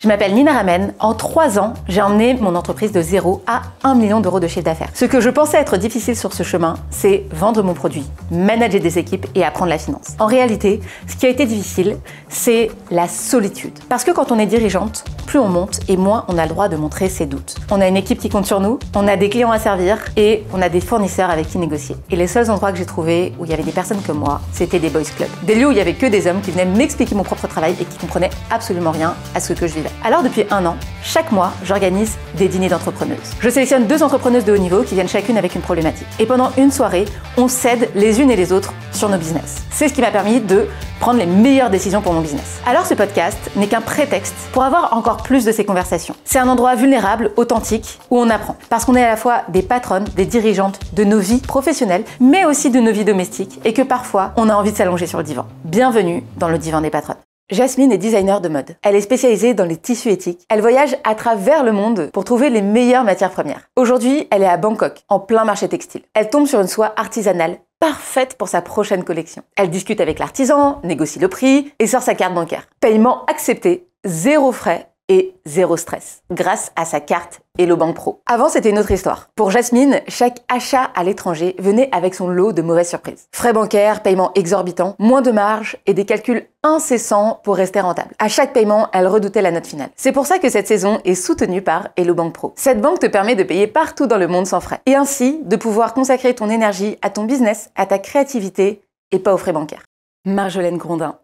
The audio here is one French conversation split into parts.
Je m'appelle Nina Ramen. En 3 ans, j'ai emmené mon entreprise de 0 à 1 million d'euros de chiffre d'affaires. Ce que je pensais être difficile sur ce chemin, c'est vendre mon produit, manager des équipes et apprendre la finance. En réalité, ce qui a été difficile, c'est la solitude. Parce que quand on est dirigeante, plus on monte et moins on a le droit de montrer ses doutes. On a une équipe qui compte sur nous, on a des clients à servir et on a des fournisseurs avec qui négocier. Et les seuls endroits que j'ai trouvés où il y avait des personnes comme moi, c'était des boys clubs. Des lieux où il y avait que des hommes qui venaient m'expliquer mon propre travail et qui comprenaient absolument rien à ce que je vivais. Alors depuis 1 an, chaque mois, j'organise des dîners d'entrepreneuses. Je sélectionne 2 entrepreneuses de haut niveau qui viennent chacune avec une problématique. Et pendant une soirée, on s'aide les unes et les autres sur nos business. C'est ce qui m'a permis de prendre les meilleures décisions pour mon business. Alors ce podcast n'est qu'un prétexte pour avoir encore plus de ces conversations. C'est un endroit vulnérable, authentique, où on apprend. Parce qu'on est à la fois des patronnes, des dirigeantes de nos vies professionnelles, mais aussi de nos vies domestiques, et que parfois, on a envie de s'allonger sur le divan. Bienvenue dans le divan des patronnes. Jasmine est designer de mode. Elle est spécialisée dans les tissus éthiques. Elle voyage à travers le monde pour trouver les meilleures matières premières. Aujourd'hui, elle est à Bangkok, en plein marché textile. Elle tombe sur une soie artisanale, parfaite pour sa prochaine collection. Elle discute avec l'artisan, négocie le prix et sort sa carte bancaire. Paiement accepté, 0 frais et 0 stress, grâce à sa carte Hello Bank Pro. Avant, c'était une autre histoire. Pour Jasmine, chaque achat à l'étranger venait avec son lot de mauvaises surprises. Frais bancaires, paiements exorbitants, moins de marge et des calculs incessants pour rester rentable. À chaque paiement, elle redoutait la note finale. C'est pour ça que cette saison est soutenue par Hello Bank Pro. Cette banque te permet de payer partout dans le monde sans frais. Et ainsi, de pouvoir consacrer ton énergie à ton business, à ta créativité et pas aux frais bancaires. Marjolaine Grondin.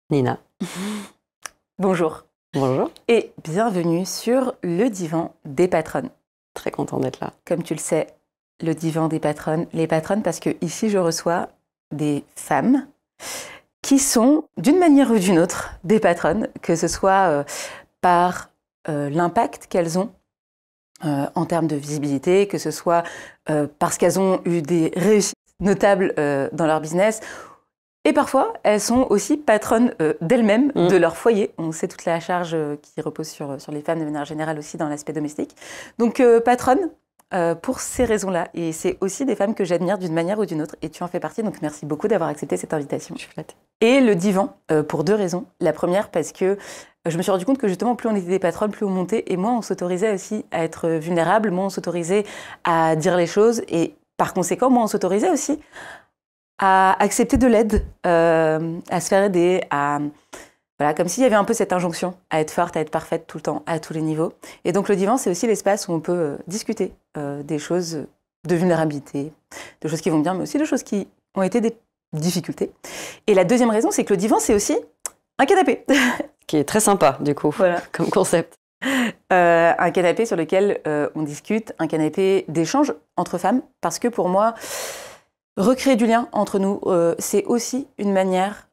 Nina. Bonjour. Bonjour. Et bienvenue sur le divan des patronnes. Très content d'être là. Comme tu le sais, le divan des patronnes, les patronnes parce que ici je reçois des femmes qui sont d'une manière ou d'une autre des patronnes, que ce soit par l'impact qu'elles ont en termes de visibilité, que ce soit parce qu'elles ont eu des réussites notables dans leur business. Et parfois, elles sont aussi patronnes d'elles-mêmes, de leur foyer. On sait toute la charge qui repose sur les femmes de manière générale aussi dans l'aspect domestique. Donc patronnes pour ces raisons-là. Et c'est aussi des femmes que j'admire d'une manière ou d'une autre. Et tu en fais partie, donc merci beaucoup d'avoir accepté cette invitation. Je suis flattée. Et le divan, pour 2 raisons. La première, parce que je me suis rendu compte que justement, plus on était des patronnes, plus on montait. Et moins on s'autorisait aussi à être vulnérable, moins on s'autorisait à dire les choses. Et par conséquent, moins on s'autorisait aussi à accepter de l'aide, à se faire aider, voilà, comme s'il y avait un peu cette injonction à être forte, à être parfaite tout le temps, à tous les niveaux. Et donc le divan, c'est aussi l'espace où on peut discuter des choses de vulnérabilité, de choses qui vont bien, mais aussi de choses qui ont été des difficultés. Et la deuxième raison, c'est que le divan, c'est aussi un canapé. Qui est très sympa, du coup, voilà, comme concept. Un canapé sur lequel on discute, un canapé d'échange entre femmes, parce que pour moi, recréer du lien entre nous, c'est aussi une manière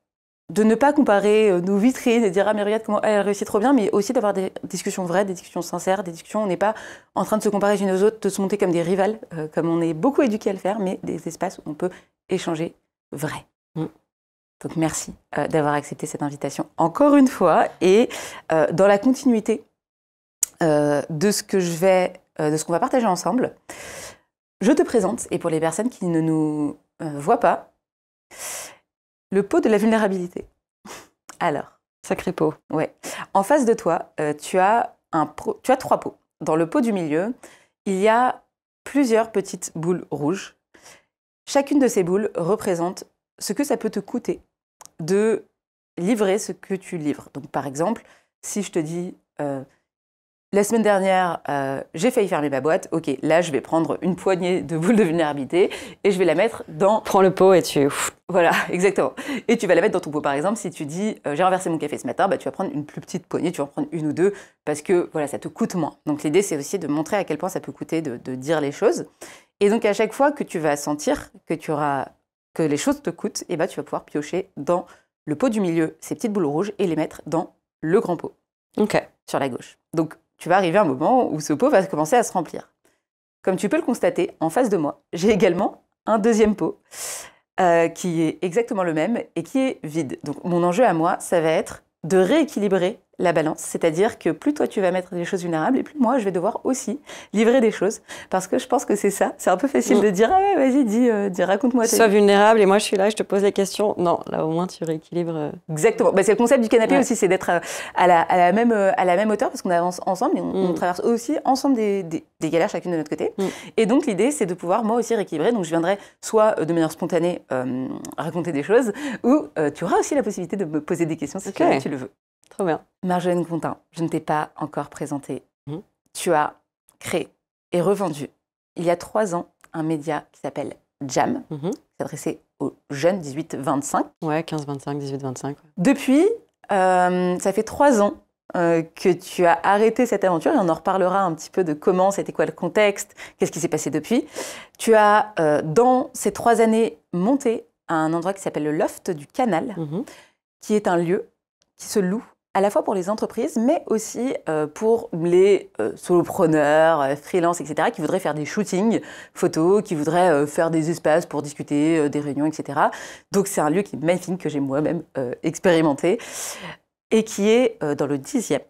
de ne pas comparer nos vitrines et dire « Ah mais regarde comment elle réussit trop bien », mais aussi d'avoir des discussions vraies, des discussions sincères, des discussions où on n'est pas en train de se comparer les unes aux autres, de se monter comme des rivales, comme on est beaucoup éduqués à le faire, mais des espaces où on peut échanger vrai. Donc merci d'avoir accepté cette invitation encore une fois. Et dans la continuité de ce qu'on va partager ensemble, je te présente, et pour les personnes qui ne nous voient pas, le pot de la vulnérabilité. Alors, sacré pot. Ouais. En face de toi, tu as 3 pots. Dans le pot du milieu, il y a plusieurs petites boules rouges. Chacune de ces boules représente ce que ça peut te coûter de livrer ce que tu livres. Donc, par exemple, si je te dis la semaine dernière, j'ai failli fermer ma boîte. Ok, là, je vais prendre une poignée de boules de vulnérabilité et je vais la mettre dans... Prends le pot et tu... Voilà, exactement. Et tu vas la mettre dans ton pot. Par exemple, si tu dis j'ai renversé mon café ce matin, bah, tu vas prendre une plus petite poignée, tu vas en prendre 1 ou 2 parce que voilà, ça te coûte moins. Donc l'idée, c'est aussi de montrer à quel point ça peut coûter de dire les choses. Et donc à chaque fois que tu vas sentir que les choses te coûtent, et bah, tu vas pouvoir piocher dans le pot du milieu ces petites boules rouges et les mettre dans le grand pot sur la gauche. Donc tu vas arriver à un moment où ce pot va commencer à se remplir. Comme tu peux le constater, en face de moi, j'ai également un deuxième pot qui est exactement le même et qui est vide. Donc mon enjeu à moi, ça va être de rééquilibrer la balance, c'est-à-dire que plus toi tu vas mettre des choses vulnérables et plus moi je vais devoir aussi livrer des choses parce que je pense que c'est ça, c'est un peu facile de dire ah ouais vas-y dis raconte-moi. Sois vulnérable et moi je suis là, je te pose les questions. Non, là au moins tu rééquilibres. Exactement, c'est le concept du canapé aussi, c'est d'être à la même hauteur parce qu'on avance ensemble et on traverse aussi ensemble des galères chacune de notre côté. Et donc l'idée c'est de pouvoir moi aussi rééquilibrer, donc je viendrai soit de manière spontanée raconter des choses ou tu auras aussi la possibilité de me poser des questions si tu le veux. Trop bien. Marjolaine Contin, je ne t'ai pas encore présentée. Tu as créé et revendu, il y a 3 ans, un média qui s'appelle Jam, qui s'adressait aux jeunes 18-25. Ouais, 15-25, 18-25. Ouais. Depuis, ça fait 3 ans que tu as arrêté cette aventure et on en reparlera un petit peu de comment, c'était quoi le contexte, qu'est-ce qui s'est passé depuis. Tu as, dans ces 3 années, monté un endroit qui s'appelle le Loft du Canal, qui est un lieu qui se loue à la fois pour les entreprises, mais aussi pour les solopreneurs, freelance, etc., qui voudraient faire des shootings photos, qui voudraient faire des espaces pour discuter, des réunions, etc. Donc c'est un lieu qui est magnifique, que j'ai moi-même expérimenté, et qui est dans le 10e,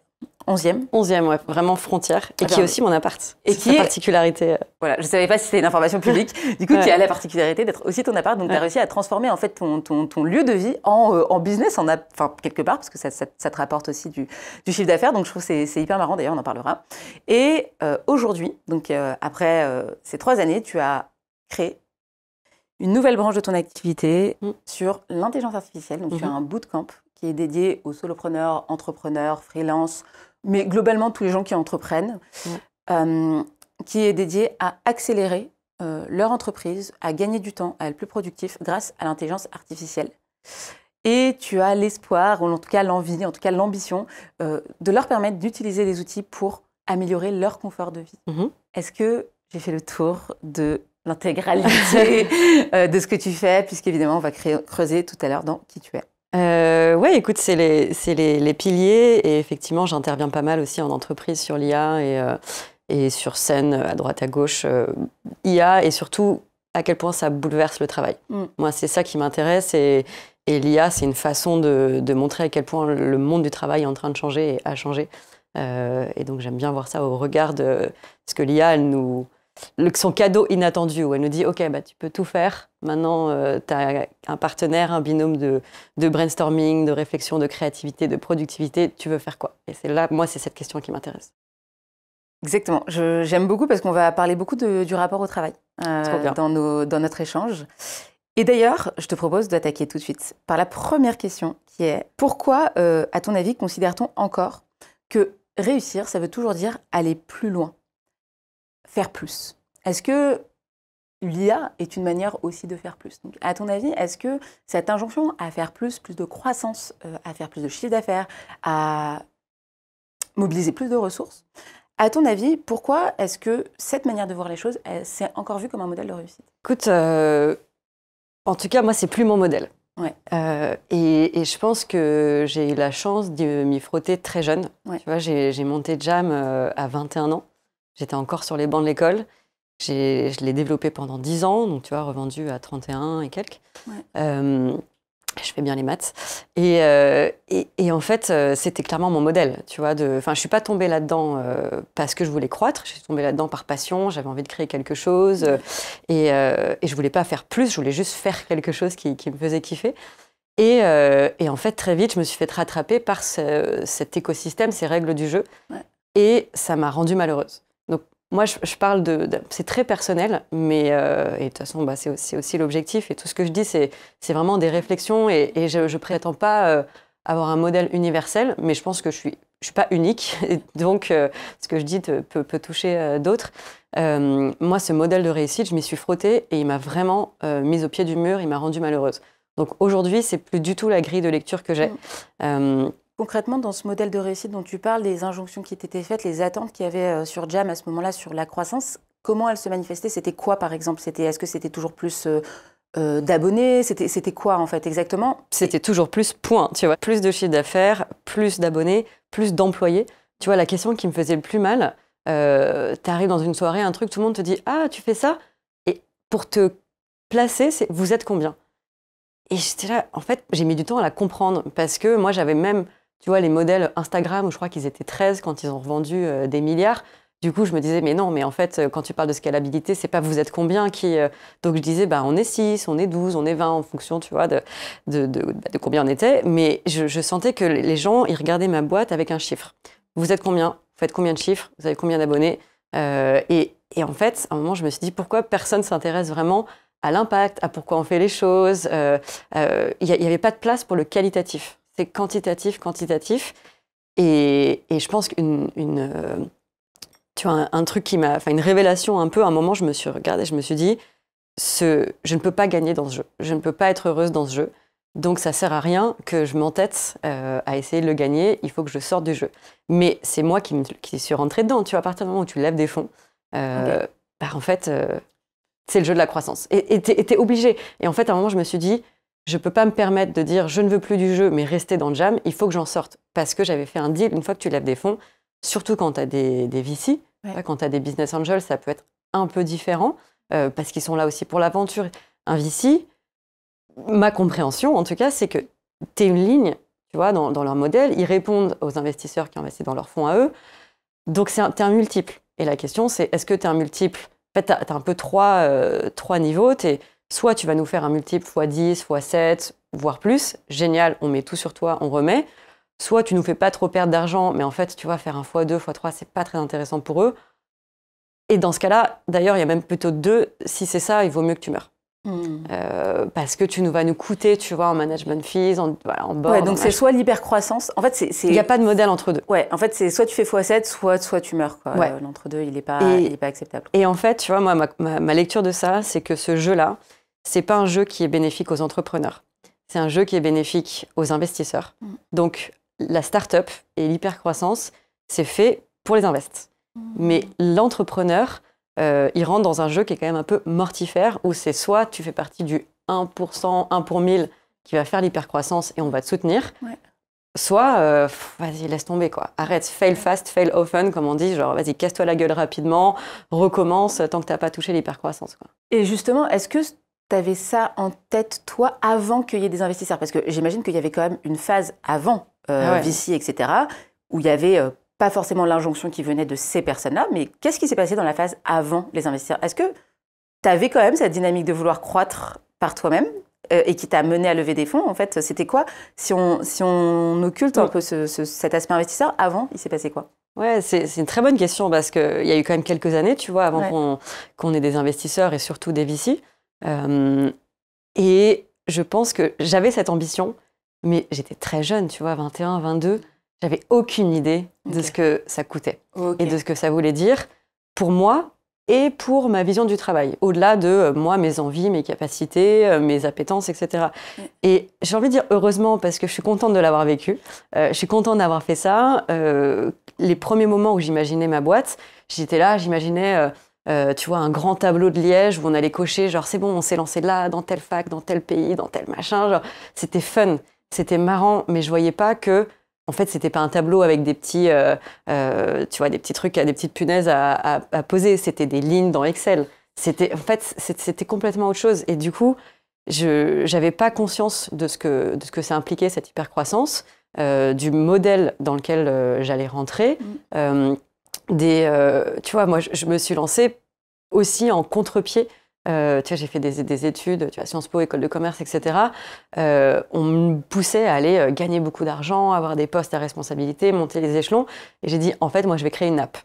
11e. 11e, ouais, vraiment frontière, et qui est aussi mon appart. Et qui est particularité. Voilà, je ne savais pas si c'était une information publique, du coup, qui a la particularité d'être aussi ton appart. Donc, tu as réussi à transformer en fait ton lieu de vie en business, enfin, quelque part, parce que ça te rapporte aussi du chiffre d'affaires. Donc, je trouve que c'est hyper marrant, d'ailleurs, on en parlera. Et aujourd'hui, donc après ces 3 années, tu as créé une nouvelle branche de ton activité sur l'intelligence artificielle. Donc, tu as un bootcamp qui est dédié aux solopreneurs, entrepreneurs, freelance, mais globalement tous les gens qui entreprennent, qui est dédié à accélérer leur entreprise, à gagner du temps, à être plus productif grâce à l'intelligence artificielle. Et tu as l'espoir, ou en tout cas l'envie, en tout cas l'ambition, de leur permettre d'utiliser des outils pour améliorer leur confort de vie. Est-ce que j'ai fait le tour de l'intégralité de ce que tu fais, puisqu'évidemment on va creuser tout à l'heure dans qui tu es? Ouais, écoute, c'est les piliers et effectivement, j'interviens pas mal aussi en entreprise sur l'IA et sur scène à droite à gauche. IA et surtout à quel point ça bouleverse le travail. Moi, c'est ça qui m'intéresse et l'IA, c'est une façon de montrer à quel point le monde du travail est en train de changer et a changé. Et donc, j'aime bien voir ça au regard de ce que l'IA, son cadeau inattendu, où elle nous dit « Ok, tu peux tout faire. Maintenant, tu as un partenaire, un binôme de brainstorming, de réflexion, de créativité, de productivité. Tu veux faire quoi ?» Et c'est là, moi, c'est cette question qui m'intéresse. Exactement. J'aime beaucoup parce qu'on va parler beaucoup du rapport au travail dans notre échange. Et d'ailleurs, je te propose d'attaquer tout de suite par la première question qui est « Pourquoi, à ton avis, considère-t-on encore que réussir, ça veut toujours dire aller plus loin ? Faire plus. Est-ce que l'IA est une manière aussi de faire plus? Donc, à ton avis, est-ce que cette injonction à faire plus de croissance, à faire plus de chiffre d'affaires, à mobiliser plus de ressources, à ton avis, pourquoi est-ce que cette manière de voir les choses, c'est encore vu comme un modèle de réussite? Écoute, en tout cas, moi, c'est plus mon modèle. Ouais. Et je pense que j'ai eu la chance de m'y frotter très jeune. Ouais. Tu vois, j'ai monté Jam à 21 ans. J'étais encore sur les bancs de l'école. Je l'ai développé pendant 10 ans, donc tu vois, revendu à 31 et quelques. Ouais. Je fais bien les maths. Et en fait, c'était clairement mon modèle. Tu vois, je ne suis pas tombée là-dedans parce que je voulais croître. Je suis tombée là-dedans par passion. J'avais envie de créer quelque chose. Et je ne voulais pas faire plus. Je voulais juste faire quelque chose qui me faisait kiffer. Et en fait, très vite, je me suis fait rattraper par cet écosystème, ces règles du jeu. Ouais. Et ça m'a rendue malheureuse. Donc, moi, je parle c'est très personnel, mais et de toute façon, c'est aussi l'objectif. Et tout ce que je dis, c'est vraiment des réflexions. Et je ne prétends pas avoir un modèle universel, mais je pense que je suis pas unique. Et donc, ce que je dis peut toucher d'autres. Moi, ce modèle de réussite, je m'y suis frottée et il m'a vraiment mise au pied du mur. Il m'a rendue malheureuse. Donc, aujourd'hui, c'est plus du tout la grille de lecture que j'ai. Concrètement, dans ce modèle de réussite dont tu parles, les injonctions qui t'étaient faites, les attentes qu'il y avait sur Jam à ce moment-là sur la croissance, comment elles se manifestaient? C'était quoi, par exemple? Est-ce que c'était toujours plus d'abonnés? C'était quoi, en fait, exactement? C'était toujours plus, point, tu vois. Plus de chiffre d'affaires, plus d'abonnés, plus d'employés. Tu vois, la question qui me faisait le plus mal, t'arrives dans une soirée, un truc, tout le monde te dit « Ah, tu fais ça ?» Et pour te placer, c'est « Vous êtes combien ?» Et j'étais là, en fait, j'ai mis du temps à la comprendre parce que moi, j'avais même... tu vois, les modèles Instagram, où je crois qu'ils étaient 13 quand ils ont revendu des milliards. Du coup, je me disais, mais non, mais en fait, quand tu parles de scalabilité, c'est pas vous êtes combien qui. Donc, je disais, bah, on est 6, on est 12, on est 20, en fonction, tu vois, de combien on était. Mais je sentais que les gens, ils regardaient ma boîte avec un chiffre. Vous êtes combien? Vous faites combien de chiffres? Vous avez combien d'abonnés? Et en fait, à un moment, je me suis dit, pourquoi personne ne s'intéresse vraiment à l'impact, à pourquoi on fait les choses? Il n'y avait pas de place pour le qualitatif. C'est quantitatif, quantitatif. Et je pense tu vois, un truc qui m'a, enfin une révélation un peu, à un moment, je me suis regardée, je me suis dit, je ne peux pas gagner dans ce jeu, je ne peux pas être heureuse dans ce jeu, donc ça sert à rien que je m'entête à essayer de le gagner, il faut que je sorte du jeu. Mais c'est moi qui suis rentrée dedans, tu vois, à partir du moment où tu lèves des fonds, bah, en fait, c'est le jeu de la croissance. Et t'es obligé. Et en fait, à un moment, je me suis dit, je peux pas me permettre de dire, je ne veux plus du jeu, mais rester dans le jam, il faut que j'en sorte. Parce que j'avais fait un deal, une fois que tu lèves des fonds, surtout quand tu as des VC, quand tu as des business angels, ça peut être un peu différent, parce qu'ils sont là aussi pour l'aventure. Un VC, ma compréhension en tout cas, c'est que tu es une ligne, tu vois, dans leur modèle, ils répondent aux investisseurs qui investissent dans leurs fonds à eux, donc tu es un multiple. Et la question, c'est est-ce que tu es un multiple? En fait, tu as un peu trois niveaux. Soit tu vas nous faire un multiple x10, x7, voire plus, génial, on met tout sur toi, on remet. Soit tu nous fais pas trop perdre d'argent, mais en fait, tu vois, faire un x2, x3, c'est pas très intéressant pour eux. Et dans ce cas-là, d'ailleurs, il y a même plutôt 2. Si c'est ça, il vaut mieux que tu meurs. Parce que tu vas nous coûter, tu vois, en management fees, en board. Ouais, donc c'est soit l'hypercroissance. En fait, il n'y a pas de modèle entre deux. Ouais, en fait, c'est soit tu fais x7, soit tu meurs. Quoi. Ouais. L'entre-deux, il n'est pas acceptable. Et en fait, tu vois, moi, ma lecture de ça, c'est que ce jeu-là, c'est pas un jeu qui est bénéfique aux entrepreneurs. C'est un jeu qui est bénéfique aux investisseurs. Donc, la start-up et l'hypercroissance, c'est fait pour les invests. Mais l'entrepreneur, il rentre dans un jeu qui est quand même un peu mortifère, où c'est soit tu fais partie du 1%, 1 pour 1000 qui va faire l'hypercroissance et on va te soutenir, soit vas-y, laisse tomber, quoi. Arrête, fail fast, fail often, comme on dit, genre vas-y, casse-toi la gueule rapidement, recommence tant que tu n'as pas touché l'hypercroissance, quoi. Et justement, est-ce que tu avais ça en tête, toi, avant qu'il y ait des investisseurs? Parce que j'imagine qu'il y avait quand même une phase avant VC, etc., où il y avait pas forcément l'injonction qui venait de ces personnes-là, mais qu'est-ce qui s'est passé dans la phase avant les investisseurs? Est-ce que tu avais quand même cette dynamique de vouloir croître par toi-même et qui t'a mené à lever des fonds? En fait, c'était quoi? Si on occulte un peu cet aspect investisseur, avant, il s'est passé quoi? Ouais, c'est une très bonne question parce qu'il y a eu quand même quelques années, tu vois, avant qu'on ait des investisseurs et surtout des VC. Et je pense que j'avais cette ambition, mais j'étais très jeune, tu vois, 21, 22. J'avais aucune idée de ce que ça coûtait et de ce que ça voulait dire pour moi et pour ma vision du travail, au-delà de moi, mes envies, mes capacités, mes appétences, etc. Et j'ai envie de dire heureusement parce que je suis contente de l'avoir vécu, je suis contente d'avoir fait ça. Les premiers moments où j'imaginais ma boîte, j'étais là, j'imaginais... tu vois, un grand tableau de Liège où on allait cocher, genre c'est bon, on s'est lancé là, dans telle fac, dans tel pays, dans tel machin. Genre, c'était fun, c'était marrant, mais je voyais pas que, en fait, c'était pas un tableau avec des petits, tu vois, des petits trucs, des petites punaises à poser. C'était des lignes dans Excel. En fait, c'était complètement autre chose. Et du coup, je n'avais pas conscience de ce que ça impliquait, cette hypercroissance, du modèle dans lequel j'allais rentrer. Tu vois, moi, je me suis lancée aussi en contre-pied. Tu vois, j'ai fait des études, tu vois, Sciences Po, école de commerce, etc. On me poussait à aller gagner beaucoup d'argent, avoir des postes à responsabilité, monter les échelons. Et j'ai dit, en fait, moi, je vais créer une app.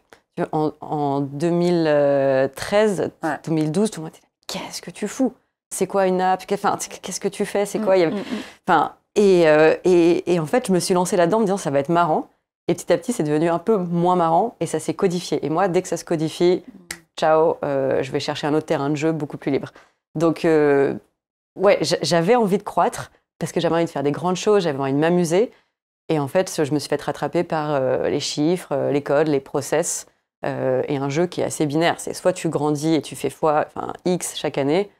En 2013, 2012, tout le monde était là, qu'est-ce que tu fous? C'est quoi une app? Enfin, qu'est-ce que tu fais? C'est quoi? Enfin, et en fait, je me suis lancée là-dedans en me disant, ça va être marrant. Et petit à petit, c'est devenu un peu moins marrant et ça s'est codifié. Et moi, dès que ça se codifie, ciao, je vais chercher un autre terrain de jeu beaucoup plus libre. Donc, ouais, j'avais envie de croître parce que j'avais envie de faire des grandes choses, j'avais envie de m'amuser. Et en fait, je me suis fait rattraper par les chiffres, les codes, les process et un jeu qui est assez binaire. C'est soit tu grandis et tu fais X chaque année,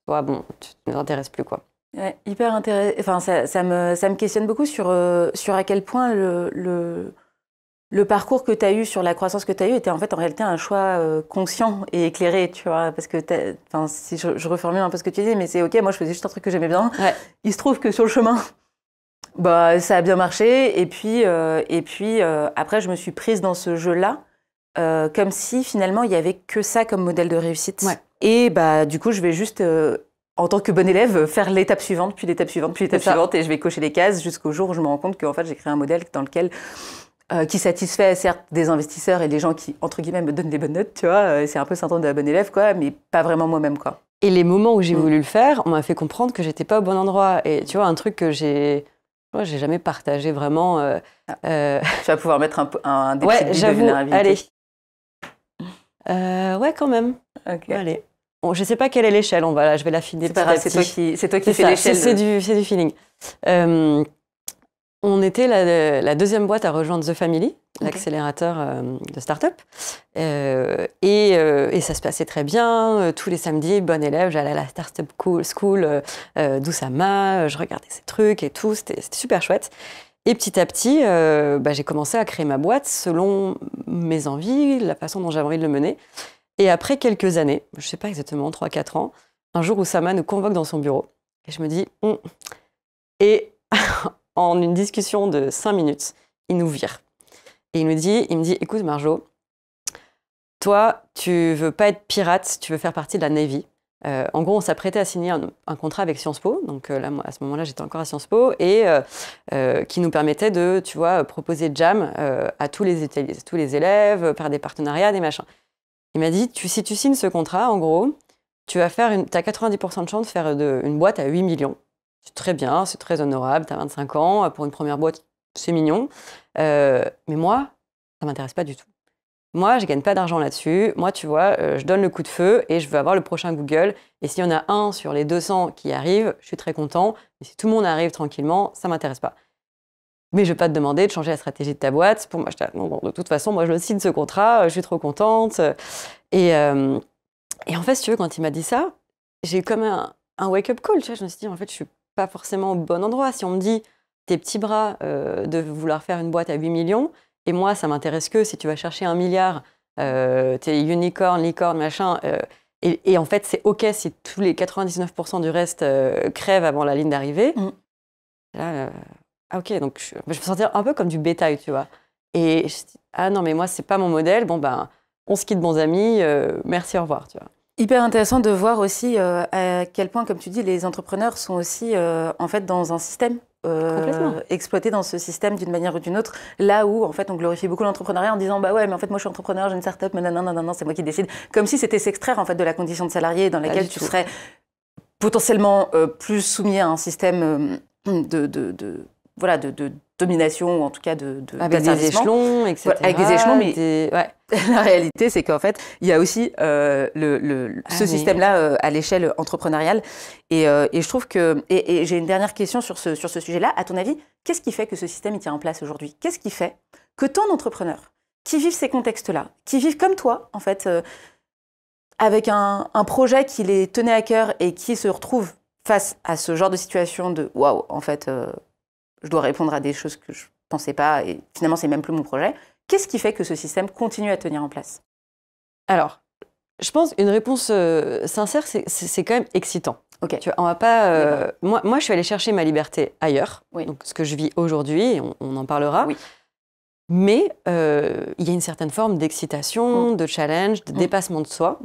soit bon, tu ne t'intéresses plus, quoi. Ouais, hyper intéressant. Enfin, ça me questionne beaucoup sur à quel point le parcours que tu as eu sur la croissance que tu as eu était en fait en réalité un choix conscient et éclairé, tu vois, parce que si je reformule un peu ce que tu dis, mais c'est ok, moi je faisais juste un truc que j'aimais bien. Il se trouve que sur le chemin, Bah, ça a bien marché. Et puis après, je me suis prise dans ce jeu-là, comme si finalement, il n'y avait que ça comme modèle de réussite. Ouais. Et bah, du coup, je vais juste, en tant que bonne élève, faire l'étape suivante, puis l'étape suivante, puis l'étape suivante. Et je vais cocher les cases jusqu'au jour où je me rends compte qu'en fait, j'ai créé un modèle dans lequel... qui satisfait certes des investisseurs et des gens qui, entre guillemets, me donnent des bonnes notes, tu vois. C'est un peu le syndrome de la bonne élève, quoi, mais pas vraiment moi-même, quoi. Et les moments où j'ai voulu le faire, on m'a fait comprendre que j'étais pas au bon endroit. Et tu vois, un truc que j'ai jamais partagé vraiment. Tu vas pouvoir mettre un des ouais, petites billes de vulnérabilité. Allez. Ouais, quand même. Okay. Allez. Bon, je sais pas quelle est l'échelle, je vais l'affiner petit à petit. C'est toi qui fais l'échelle. C'est du feeling. On était la deuxième boîte à rejoindre The Family, l'accélérateur de start-up. Et ça se passait très bien. Tous les samedis, bonne élève, j'allais à la Startup School d'Oussama, je regardais ces trucs et tout. C'était super chouette. Et petit à petit, j'ai commencé à créer ma boîte selon mes envies, la façon dont j'avais envie de le mener. Et après quelques années, je ne sais pas exactement, 3-4 ans, un jour, Oussama nous convoque dans son bureau. Et je me dis... Et en une discussion de 5 minutes, il nous vire. Et il me dit, écoute Marjo, toi, tu veux pas être pirate, tu veux faire partie de la Navy. En gros, on s'apprêtait à signer un contrat avec Sciences Po. Donc là, moi, à ce moment-là, j'étais encore à Sciences Po. Et qui nous permettait de, tu vois, proposer Jam à tous les élèves, faire des partenariats, des machins. Il m'a dit, si tu signes ce contrat, en gros, tu as 90% de chance de faire une boîte à 8 millions. C'est très bien, c'est très honorable, tu as 25 ans, pour une première boîte, c'est mignon. Mais moi, ça ne m'intéresse pas du tout. Moi, je ne gagne pas d'argent là-dessus. Moi, tu vois, je donne le coup de feu et je veux avoir le prochain Google. Et s'il y en a un sur les 200 qui arrive, je suis très content. Et si tout le monde arrive tranquillement, ça ne m'intéresse pas. Mais je ne vais pas te demander de changer la stratégie de ta boîte. Pour moi, non, de toute façon, moi, je signe ce contrat, je suis trop contente. Et en fait, si tu veux, quand il m'a dit ça, j'ai eu comme un wake-up call. Tu vois, je me suis dit, en fait, je suis pas forcément au bon endroit. Si on me dit tes petits bras de vouloir faire une boîte à 8 millions, et moi, ça m'intéresse que si tu vas chercher 1 milliard, t'es unicorn, licorne, machin, et en fait, c'est OK si tous les 99% du reste crèvent avant la ligne d'arrivée. Là, OK, donc je me sentais un peu comme du bétail, tu vois. Et je dis, ah non, mais moi, c'est pas mon modèle. Bon, ben, on se quitte, bons amis. Merci, au revoir, tu vois. Hyper intéressant de voir aussi à quel point, comme tu dis, les entrepreneurs sont aussi en fait dans un système, exploités dans ce système d'une manière ou d'une autre, là où en fait on glorifie beaucoup l'entrepreneuriat en disant bah ouais mais en fait moi je suis entrepreneur, j'ai une start-up, mais non, c'est moi qui décide, comme si c'était s'extraire en fait de la condition de salarié dans laquelle tu serais potentiellement plus soumis à un système de domination, ou en tout cas avec des échelons, etc. Voilà, avec des échelons, mais la réalité, c'est qu'en fait, il y a aussi ce système-là à l'échelle entrepreneuriale. Et je trouve que... Et j'ai une dernière question sur ce sujet-là. À ton avis, qu'est-ce qui fait que ce système il tient en place aujourd'hui? Qu'est-ce qui fait que tant d'entrepreneurs qui vivent ces contextes-là, qui vivent comme toi, en fait, avec un projet qui les tenait à cœur et qui se retrouvent face à ce genre de situation de « waouh, en fait... je dois répondre à des choses que je ne pensais pas et finalement, c'est même plus mon projet ». Qu'est-ce qui fait que ce système continue à tenir en place? Alors, je pense une réponse sincère, c'est quand même excitant. Okay. Tu vois, on va pas. Moi, je suis allée chercher ma liberté ailleurs, donc ce que je vis aujourd'hui, on en parlera. Oui. Mais il y a une certaine forme d'excitation, de challenge, de dépassement de soi,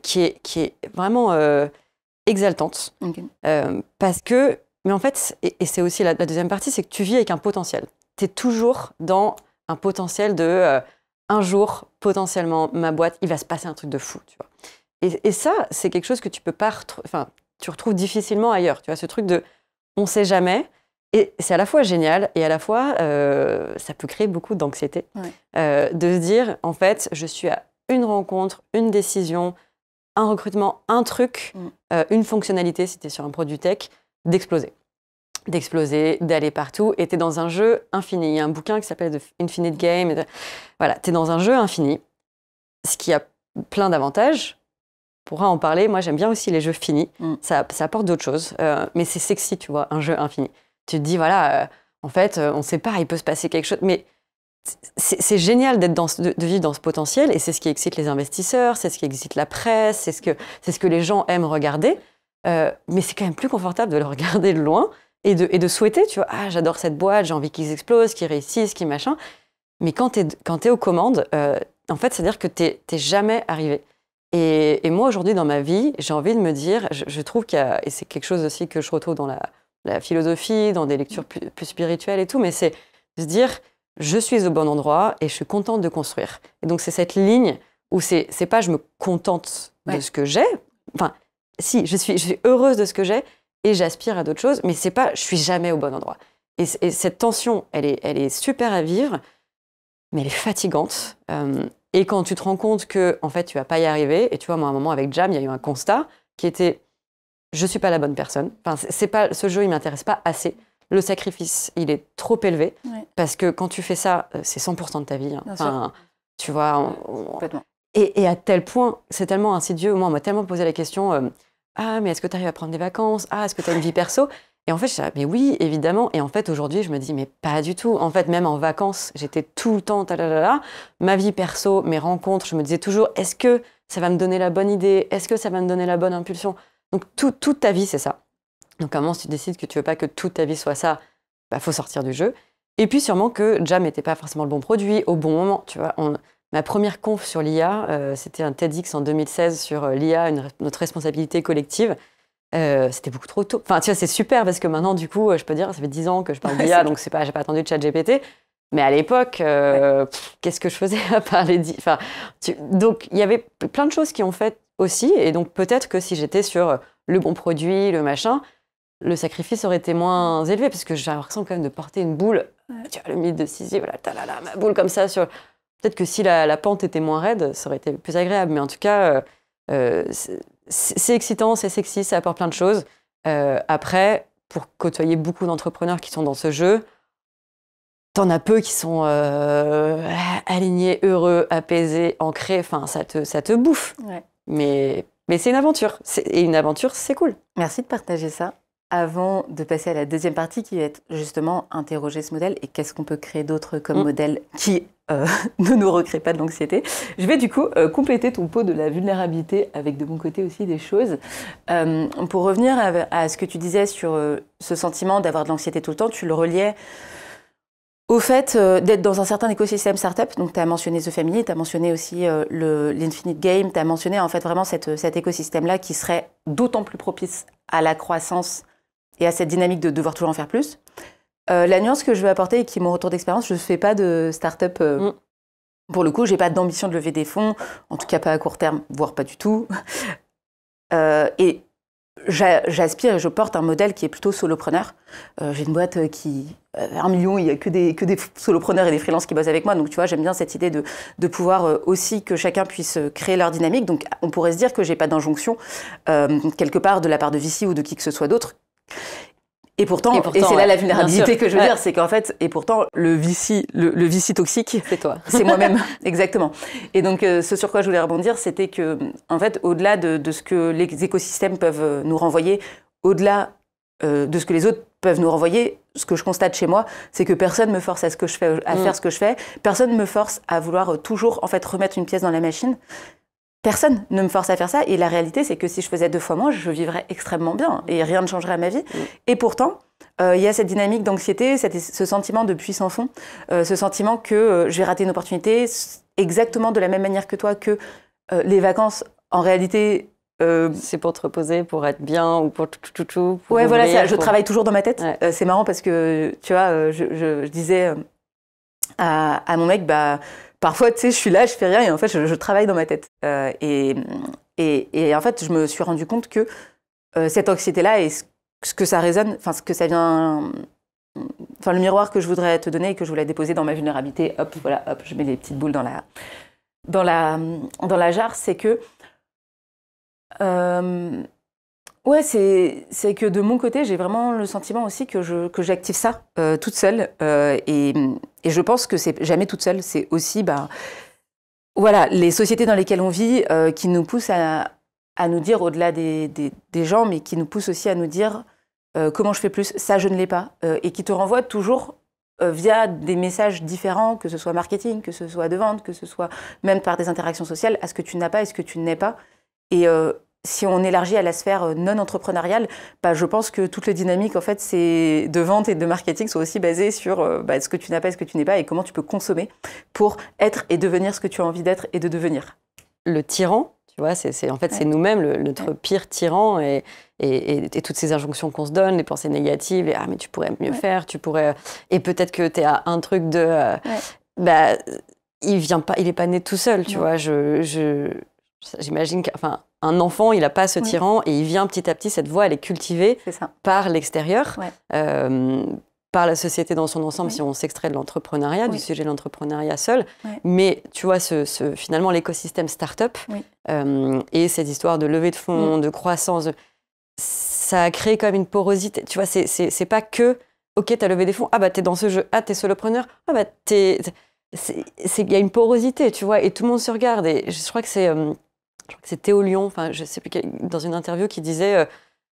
qui est vraiment exaltante, parce que. Mais en fait, et c'est aussi la deuxième partie, c'est que tu vis avec un potentiel. Tu es toujours dans un potentiel de un jour, potentiellement, ma boîte, il va se passer un truc de fou, tu vois. Et ça, c'est quelque chose que tu peux pas tu retrouves difficilement ailleurs. Tu vois, ce truc de on ne sait jamais. Et c'est à la fois génial et à la fois, ça peut créer beaucoup d'anxiété. De se dire, en fait, je suis à une rencontre, une décision, un recrutement, un truc, une fonctionnalité, si tu es sur un produit tech, d'exploser, d'aller partout. Et tu es dans un jeu infini. Il y a un bouquin qui s'appelle The Infinite Game. Voilà, tu es dans un jeu infini, ce qui a plein d'avantages. On pourra en parler. Moi, j'aime bien aussi les jeux finis. Ça apporte d'autres choses. Mais c'est sexy, tu vois, un jeu infini. Tu te dis, voilà, en fait, on ne sait pas, il peut se passer quelque chose. Mais c'est génial de vivre dans ce potentiel. Et c'est ce qui excite les investisseurs, c'est ce qui excite la presse, c'est ce que les gens aiment regarder. Mais c'est quand même plus confortable de le regarder de loin et de souhaiter, tu vois, ah, j'adore cette boîte, j'ai envie qu'ils explosent, qu'ils réussissent, qu'ils machin. Mais quand t'es aux commandes, en fait, c'est-à-dire que t'es jamais arrivé. Et moi, aujourd'hui, dans ma vie, j'ai envie de me dire, je trouve qu'il y a, et c'est quelque chose aussi que je retrouve dans la philosophie, dans des lectures plus spirituelles et tout, mais c'est de se dire, je suis au bon endroit et je suis contente de construire. Et donc, c'est cette ligne où c'est pas je me contente de ce que j'ai. Enfin, si, je suis heureuse de ce que j'ai et j'aspire à d'autres choses, mais c'est pas je suis jamais au bon endroit. Et cette tension, elle est super à vivre, mais elle est fatigante. Et quand tu te rends compte que en fait, tu vas pas y arriver, et tu vois, moi, à un moment, avec Jam, il y a eu un constat qui était je suis pas la bonne personne. Enfin, c'est pas, ce jeu, il m'intéresse pas assez. Le sacrifice, il est trop élevé. Ouais. Parce que quand tu fais ça, c'est 100% de ta vie. Hein. Enfin, tu vois. Et à tel point, c'est tellement insidieux. Moi, on m'a tellement posé la question ah, mais est-ce que tu arrives à prendre des vacances? Ah, est-ce que tu as une vie perso? Et en fait, je disais, mais oui, évidemment. Et en fait, aujourd'hui, je me dis, mais pas du tout. En fait, même en vacances, j'étais tout le temps, ma vie perso, mes rencontres, je me disais toujours, est-ce que ça va me donner la bonne idée? Est-ce que ça va me donner la bonne impulsion? Donc, toute ta vie, c'est ça. Donc, à un moment, si tu décides que tu veux pas que toute ta vie soit ça, bah, faut sortir du jeu. Et puis, sûrement que Jam n'était pas forcément le bon produit au bon moment. Tu vois, ma première conf sur l'IA, c'était un TEDx en 2016 sur l'IA, notre responsabilité collective. C'était beaucoup trop tôt. Enfin, tu vois, c'est super parce que maintenant, du coup, je peux dire, ça fait 10 ans que je parle d'IA, donc j'ai pas attendu de ChatGPT. Mais à l'époque, qu'est-ce que je faisais à parler d'IA? Donc, il y avait plein de choses qui ont fait aussi. Et donc, peut-être que si j'étais sur le bon produit, le machin, le sacrifice aurait été moins élevé parce que j'ai l'impression quand même de porter une boule. Tu vois, le mythe de Sisyphe, voilà, ma boule comme ça. Peut-être que si la pente était moins raide, ça aurait été plus agréable. Mais en tout cas, c'est excitant, c'est sexy, ça apporte plein de choses. Après, pour côtoyer beaucoup d'entrepreneurs qui sont dans ce jeu, t'en as peu qui sont alignés, heureux, apaisés, ancrés. Enfin, ça te bouffe. Ouais. Mais c'est une aventure. Et une aventure, c'est cool. Merci de partager ça. Avant de passer à la deuxième partie qui va être justement interroger ce modèle et qu'est-ce qu'on peut créer d'autre comme modèle qui ne nous recrée pas de l'anxiété, je vais du coup compléter ton pot de la vulnérabilité avec de mon côté aussi des choses. Pour revenir à ce que tu disais sur ce sentiment d'avoir de l'anxiété tout le temps, tu le reliais au fait d'être dans un certain écosystème startup. Donc tu as mentionné The Family, tu as mentionné aussi l'Infinite Game, tu as mentionné en fait vraiment cet écosystème-là qui serait d'autant plus propice à la croissance et à cette dynamique de devoir toujours en faire plus. La nuance que je veux apporter et qui est mon retour d'expérience, je ne fais pas de start-up. Pour le coup, je n'ai pas d'ambition de lever des fonds, en tout cas pas à court terme, voire pas du tout. Et j'aspire et je porte un modèle qui est plutôt solopreneur. J'ai une boîte qui... 1 million, il n'y a que des solopreneurs et des freelances qui bossent avec moi. Donc, tu vois, j'aime bien cette idée de pouvoir aussi que chacun puisse créer leur dynamique. Donc, on pourrait se dire que je n'ai pas d'injonction quelque part de la part de VC ou de qui que ce soit d'autre. Et pourtant et c'est là la vulnérabilité que je veux dire, c'est qu'en fait, et pourtant, le VC toxique, c'est toi. C'est moi-même, exactement. Et donc, ce sur quoi je voulais rebondir, c'était que, en fait, au-delà de ce que les écosystèmes peuvent nous renvoyer, au-delà de ce que les autres peuvent nous renvoyer, ce que je constate chez moi, c'est que personne me force à faire ce que je fais, personne me force à vouloir toujours, en fait, remettre une pièce dans la machine. Personne ne me force à faire ça. Et la réalité, c'est que si je faisais 2 fois moins, je vivrais extrêmement bien et rien ne changerait à ma vie. Et pourtant, il y a cette dynamique d'anxiété, ce sentiment de puits sans fond, ce sentiment que je vais rater une opportunité exactement de la même manière que toi, que les vacances, en réalité... c'est pour te reposer, pour être bien ou pour tout. Ouais, voilà, ça, je travaille toujours dans ma tête. Ouais. C'est marrant parce que, tu vois, je disais à mon mec, bah... Parfois, tu sais, je suis là, je fais rien et en fait, je travaille dans ma tête. Et en fait, je me suis rendu compte que cette anxiété-là et ce que ça résonne, enfin, ce que ça vient... Enfin, le miroir que je voudrais te donner et que je voulais déposer dans ma vulnérabilité, hop, voilà, hop, je mets les petites boules dans la jarre, c'est que... ouais, c'est que de mon côté, j'ai vraiment le sentiment aussi que j'active ça toute seule. Et je pense que c'est jamais toute seule. C'est aussi, voilà, les sociétés dans lesquelles on vit qui nous poussent à nous dire, au-delà des gens, mais qui nous poussent aussi à nous dire comment je fais plus, ça je ne l'ai pas. Et qui te renvoient toujours via des messages différents, que ce soit marketing, que ce soit de vente, que ce soit même par des interactions sociales, à ce que tu n'as pas et ce que tu n'es pas. si on élargit à la sphère non entrepreneuriale, je pense que toutes les dynamiques en fait, de vente et de marketing sont aussi basées sur ce que tu n'as pas et ce que tu n'es pas et comment tu peux consommer pour être et devenir ce que tu as envie d'être et de devenir. Le tyran, tu vois, c'est nous-mêmes, notre pire tyran et toutes ces injonctions qu'on se donne, les pensées négatives, et mais tu pourrais mieux faire, tu pourrais... Et peut-être que tu es à un truc de... il est pas né tout seul, tu vois. J'imagine qu'un enfant, il n'a pas ce tyran et il vient petit à petit, cette voix, elle est cultivée par l'extérieur, par la société dans son ensemble, si on s'extrait de l'entrepreneuriat, du sujet de l'entrepreneuriat seul. Mais tu vois, finalement, l'écosystème start-up et cette histoire de levée de fonds, de croissance, ça a créé comme une porosité. Tu vois, c'est pas que, OK, t'as levé des fonds, t'es dans ce jeu, t'es solopreneur, il y a une porosité, tu vois, et tout le monde se regarde. Et je crois que c'est Théo Lyon, je sais plus, dans une interview qui disait,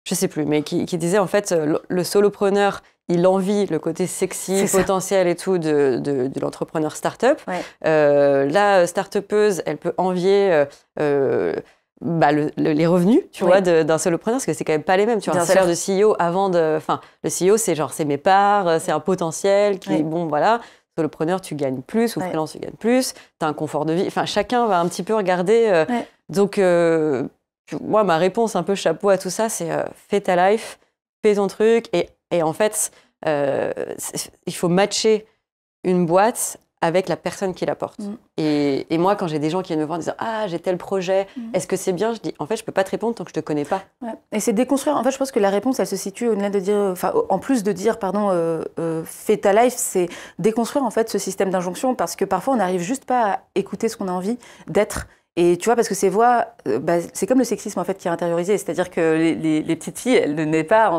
je sais plus, mais qui disait en fait, le solopreneur, il envie le côté sexy, potentiel et tout de l'entrepreneur start-up. La start-upeuse, elle peut envier les revenus, tu vois, d'un solopreneur, parce que c'est quand même pas les mêmes. Tu vois, un salaire de CEO le CEO, c'est mes parts, c'est un potentiel qui est bon, voilà. Solopreneur, tu gagnes plus, ou freelance, tu gagnes plus, tu as un confort de vie. Chacun va un petit peu regarder. Donc, moi, ma réponse un peu chapeau à tout ça, c'est fais ta life, fais ton truc. Et en fait, il faut matcher une boîte avec la personne qui la porte. Et moi, quand j'ai des gens qui viennent me voir en disant « Ah, j'ai tel projet, est-ce que c'est bien ?» Je dis « En fait, je peux pas te répondre tant que je te connais pas. » Et c'est déconstruire. En fait, je pense que la réponse, elle se situe au-delà de dire... en plus de dire, fais ta life, c'est déconstruire en fait ce système d'injonction parce que parfois, on n'arrive juste pas à écouter ce qu'on a envie d'être. Et tu vois, parce que ces voix, c'est comme le sexisme en fait qui est intériorisé. C'est-à-dire que les petites filles, elles ne naissent pas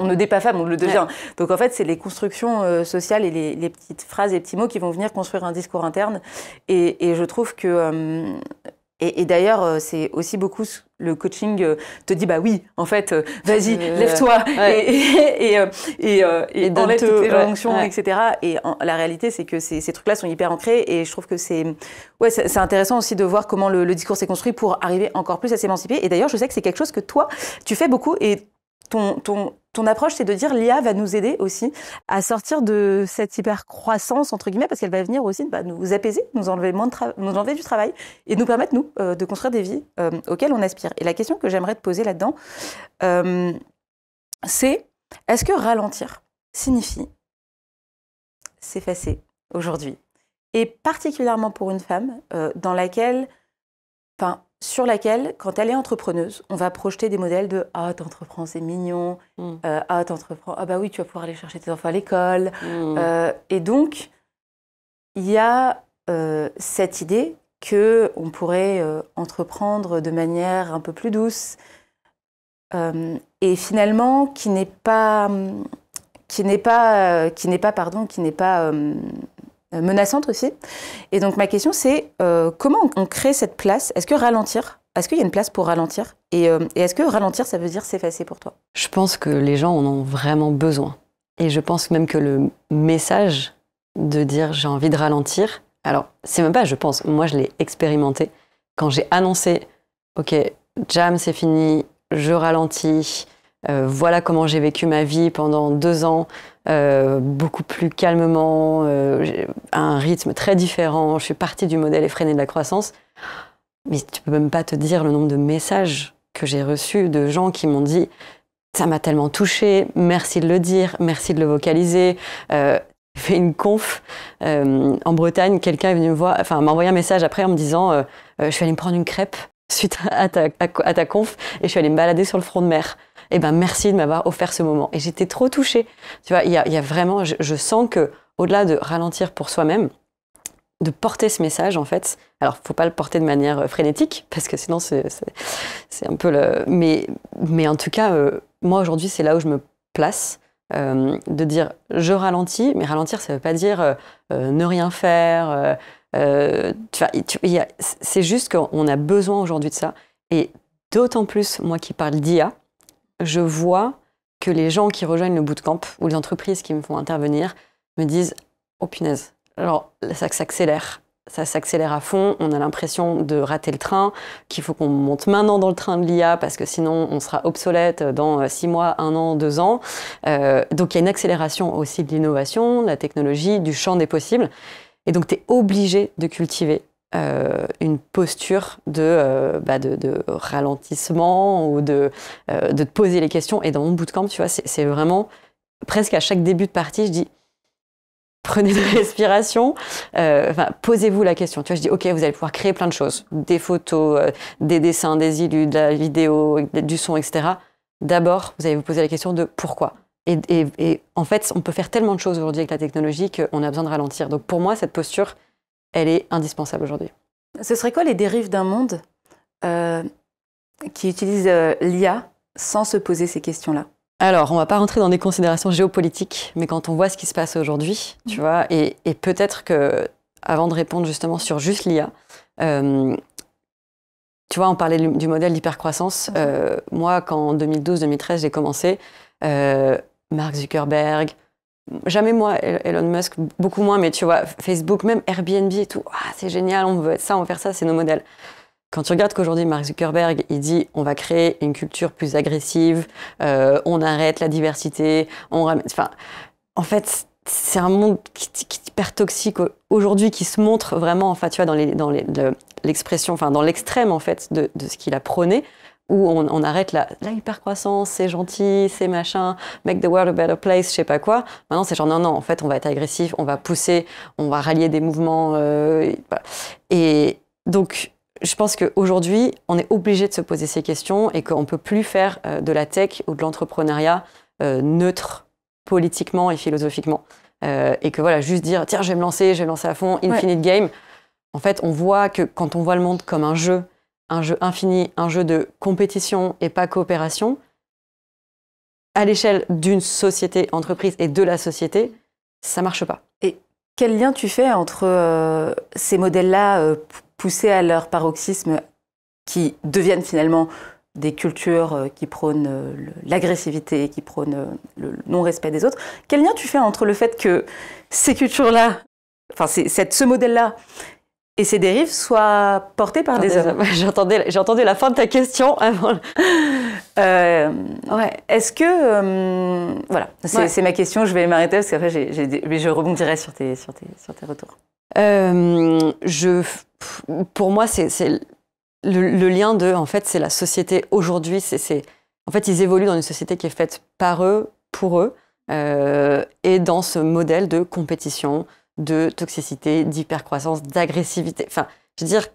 on ne naît pas femme, on le devient. Donc en fait, c'est les constructions sociales et les petites phrases et les petits mots qui vont venir construire un discours interne. Et je trouve que... Et d'ailleurs, c'est aussi beaucoup le coaching te dit, oui, en fait, vas-y, lève-toi et enlève toutes les injonctions, etc. Et la réalité, c'est que ces trucs-là sont hyper ancrés et je trouve que c'est intéressant aussi de voir comment le discours s'est construit pour arriver encore plus à s'émanciper. Et d'ailleurs, je sais que c'est quelque chose que toi, tu fais beaucoup et ton approche, c'est de dire l'IA va nous aider aussi à sortir de cette hyper-croissance, entre guillemets, parce qu'elle va venir aussi nous apaiser, nous enlever du travail et nous permettre, nous, de construire des vies auxquelles on aspire. Et la question que j'aimerais te poser là-dedans, c'est est-ce que ralentir signifie s'effacer aujourd'hui? Et particulièrement pour une femme sur laquelle, quand elle est entrepreneuse, on va projeter des modèles de « Ah, t'entreprends, c'est mignon. Ah, t'entreprends. Ah bah oui, tu vas pouvoir aller chercher tes enfants à l'école. » Et donc, il y a cette idée qu'on pourrait entreprendre de manière un peu plus douce et finalement qui n'est pas menaçante aussi. Et donc ma question c'est comment on crée cette place? Est-ce qu'il y a une place pour ralentir? Et est-ce que ralentir, ça veut dire s'effacer pour toi? Je pense que les gens en ont vraiment besoin. Et je pense même que le message de dire j'ai envie de ralentir, alors c'est même pas je pense, moi je l'ai expérimenté. Quand j'ai annoncé ok, Jam c'est fini, je ralentis, voilà comment j'ai vécu ma vie pendant 2 ans, beaucoup plus calmement, à un rythme très différent. Je suis partie du modèle effréné de la croissance. Mais tu peux même pas te dire le nombre de messages que j'ai reçus de gens qui m'ont dit « Ça m'a tellement touchée, merci de le dire, merci de le vocaliser. » J'ai fait une conf en Bretagne, quelqu'un est venu me voir, m'a envoyé un message après en me disant « Je suis allée me prendre une crêpe suite à ta conf et je suis allée me balader sur le front de mer. » Eh ben merci de m'avoir offert ce moment. Et j'étais trop touchée. Tu vois, il y a vraiment, je sens que au-delà de ralentir pour soi-même, de porter ce message en fait. Alors, faut pas le porter de manière frénétique parce que sinon c'est un peu le. Mais en tout cas, moi aujourd'hui, c'est là où je me place, de dire je ralentis, mais ralentir, ça veut pas dire ne rien faire. C'est juste qu'on a besoin aujourd'hui de ça. Et d'autant plus, moi qui parle d'IA, je vois que les gens qui rejoignent le bootcamp ou les entreprises qui me font intervenir me disent « Oh punaise, alors ça s'accélère, ça s'accélère à fond, on a l'impression de rater le train, qu'il faut qu'on monte maintenant dans le train de l'IA parce que sinon on sera obsolète dans 6 mois, 1 an, 2 ans. Donc il y a une accélération aussi de l'innovation, de la technologie, du champ des possibles. Et donc tu es obligé de cultiver une posture de ralentissement ou de te poser les questions. Et dans mon bootcamp, tu vois, c'est vraiment presque à chaque début de partie, je dis prenez des respirations, posez-vous la question. Tu vois, je dis ok, vous allez pouvoir créer plein de choses, des photos, des dessins, des illus, de la vidéo, du son, etc. D'abord, vous allez vous poser la question de pourquoi. Et en fait, on peut faire tellement de choses aujourd'hui avec la technologie qu'on a besoin de ralentir. Donc pour moi, cette posture, elle est indispensable aujourd'hui. Ce serait quoi les dérives d'un monde qui utilise l'IA sans se poser ces questions-là? Alors, on va pas rentrer dans des considérations géopolitiques, mais quand on voit ce qui se passe aujourd'hui, tu vois, et peut-être que, avant de répondre justement sur juste l'IA, tu vois, on parlait du modèle d'hypercroissance. Moi, quand en 2012-2013, j'ai commencé, Mark Zuckerberg, jamais moi, Elon Musk, beaucoup moins, mais tu vois, Facebook, même Airbnb et tout, c'est génial, on veut être ça, on veut faire ça, c'est nos modèles. Quand tu regardes qu'aujourd'hui, Mark Zuckerberg, il dit on va créer une culture plus agressive, on arrête la diversité, enfin, en fait, c'est un monde qui est hyper toxique aujourd'hui, qui se montre vraiment, enfin, tu vois, dans l'expression, enfin, dans l'extrême, en fait, de ce qu'il a prôné, où on arrête la hypercroissance, c'est gentil, c'est machin, make the world a better place, je sais pas quoi. Maintenant, c'est genre non, en fait, on va être agressif, on va pousser, on va rallier des mouvements. Et donc, je pense qu'aujourd'hui, on est obligé de se poser ces questions et qu'on ne peut plus faire de la tech ou de l'entrepreneuriat neutre politiquement et philosophiquement. Et que voilà, juste dire, tiens, je vais me lancer à fond, infinite game. En fait, on voit que quand on voit le monde comme un jeu infini, un jeu de compétition et pas coopération, à l'échelle d'une société, entreprise et de la société, ça ne marche pas. Et quel lien tu fais entre ces modèles-là poussés à leur paroxysme, qui deviennent finalement des cultures qui prônent l'agressivité, qui prônent le non-respect des autres? Quel lien tu fais entre le fait que ces cultures-là, enfin ce modèle-là et ces dérives soient portées par des hommes? J'ai entendu la fin de ta question avant. Est-ce que... voilà, c'est ma question, je vais m'arrêter parce qu'après je rebondirai sur tes retours. Pour moi, c'est le lien de... En fait, c'est la société aujourd'hui. En fait, ils évoluent dans une société qui est faite par eux, pour eux, et dans ce modèle de compétition, de toxicité, d'hypercroissance, d'agressivité. Enfin, je veux dire,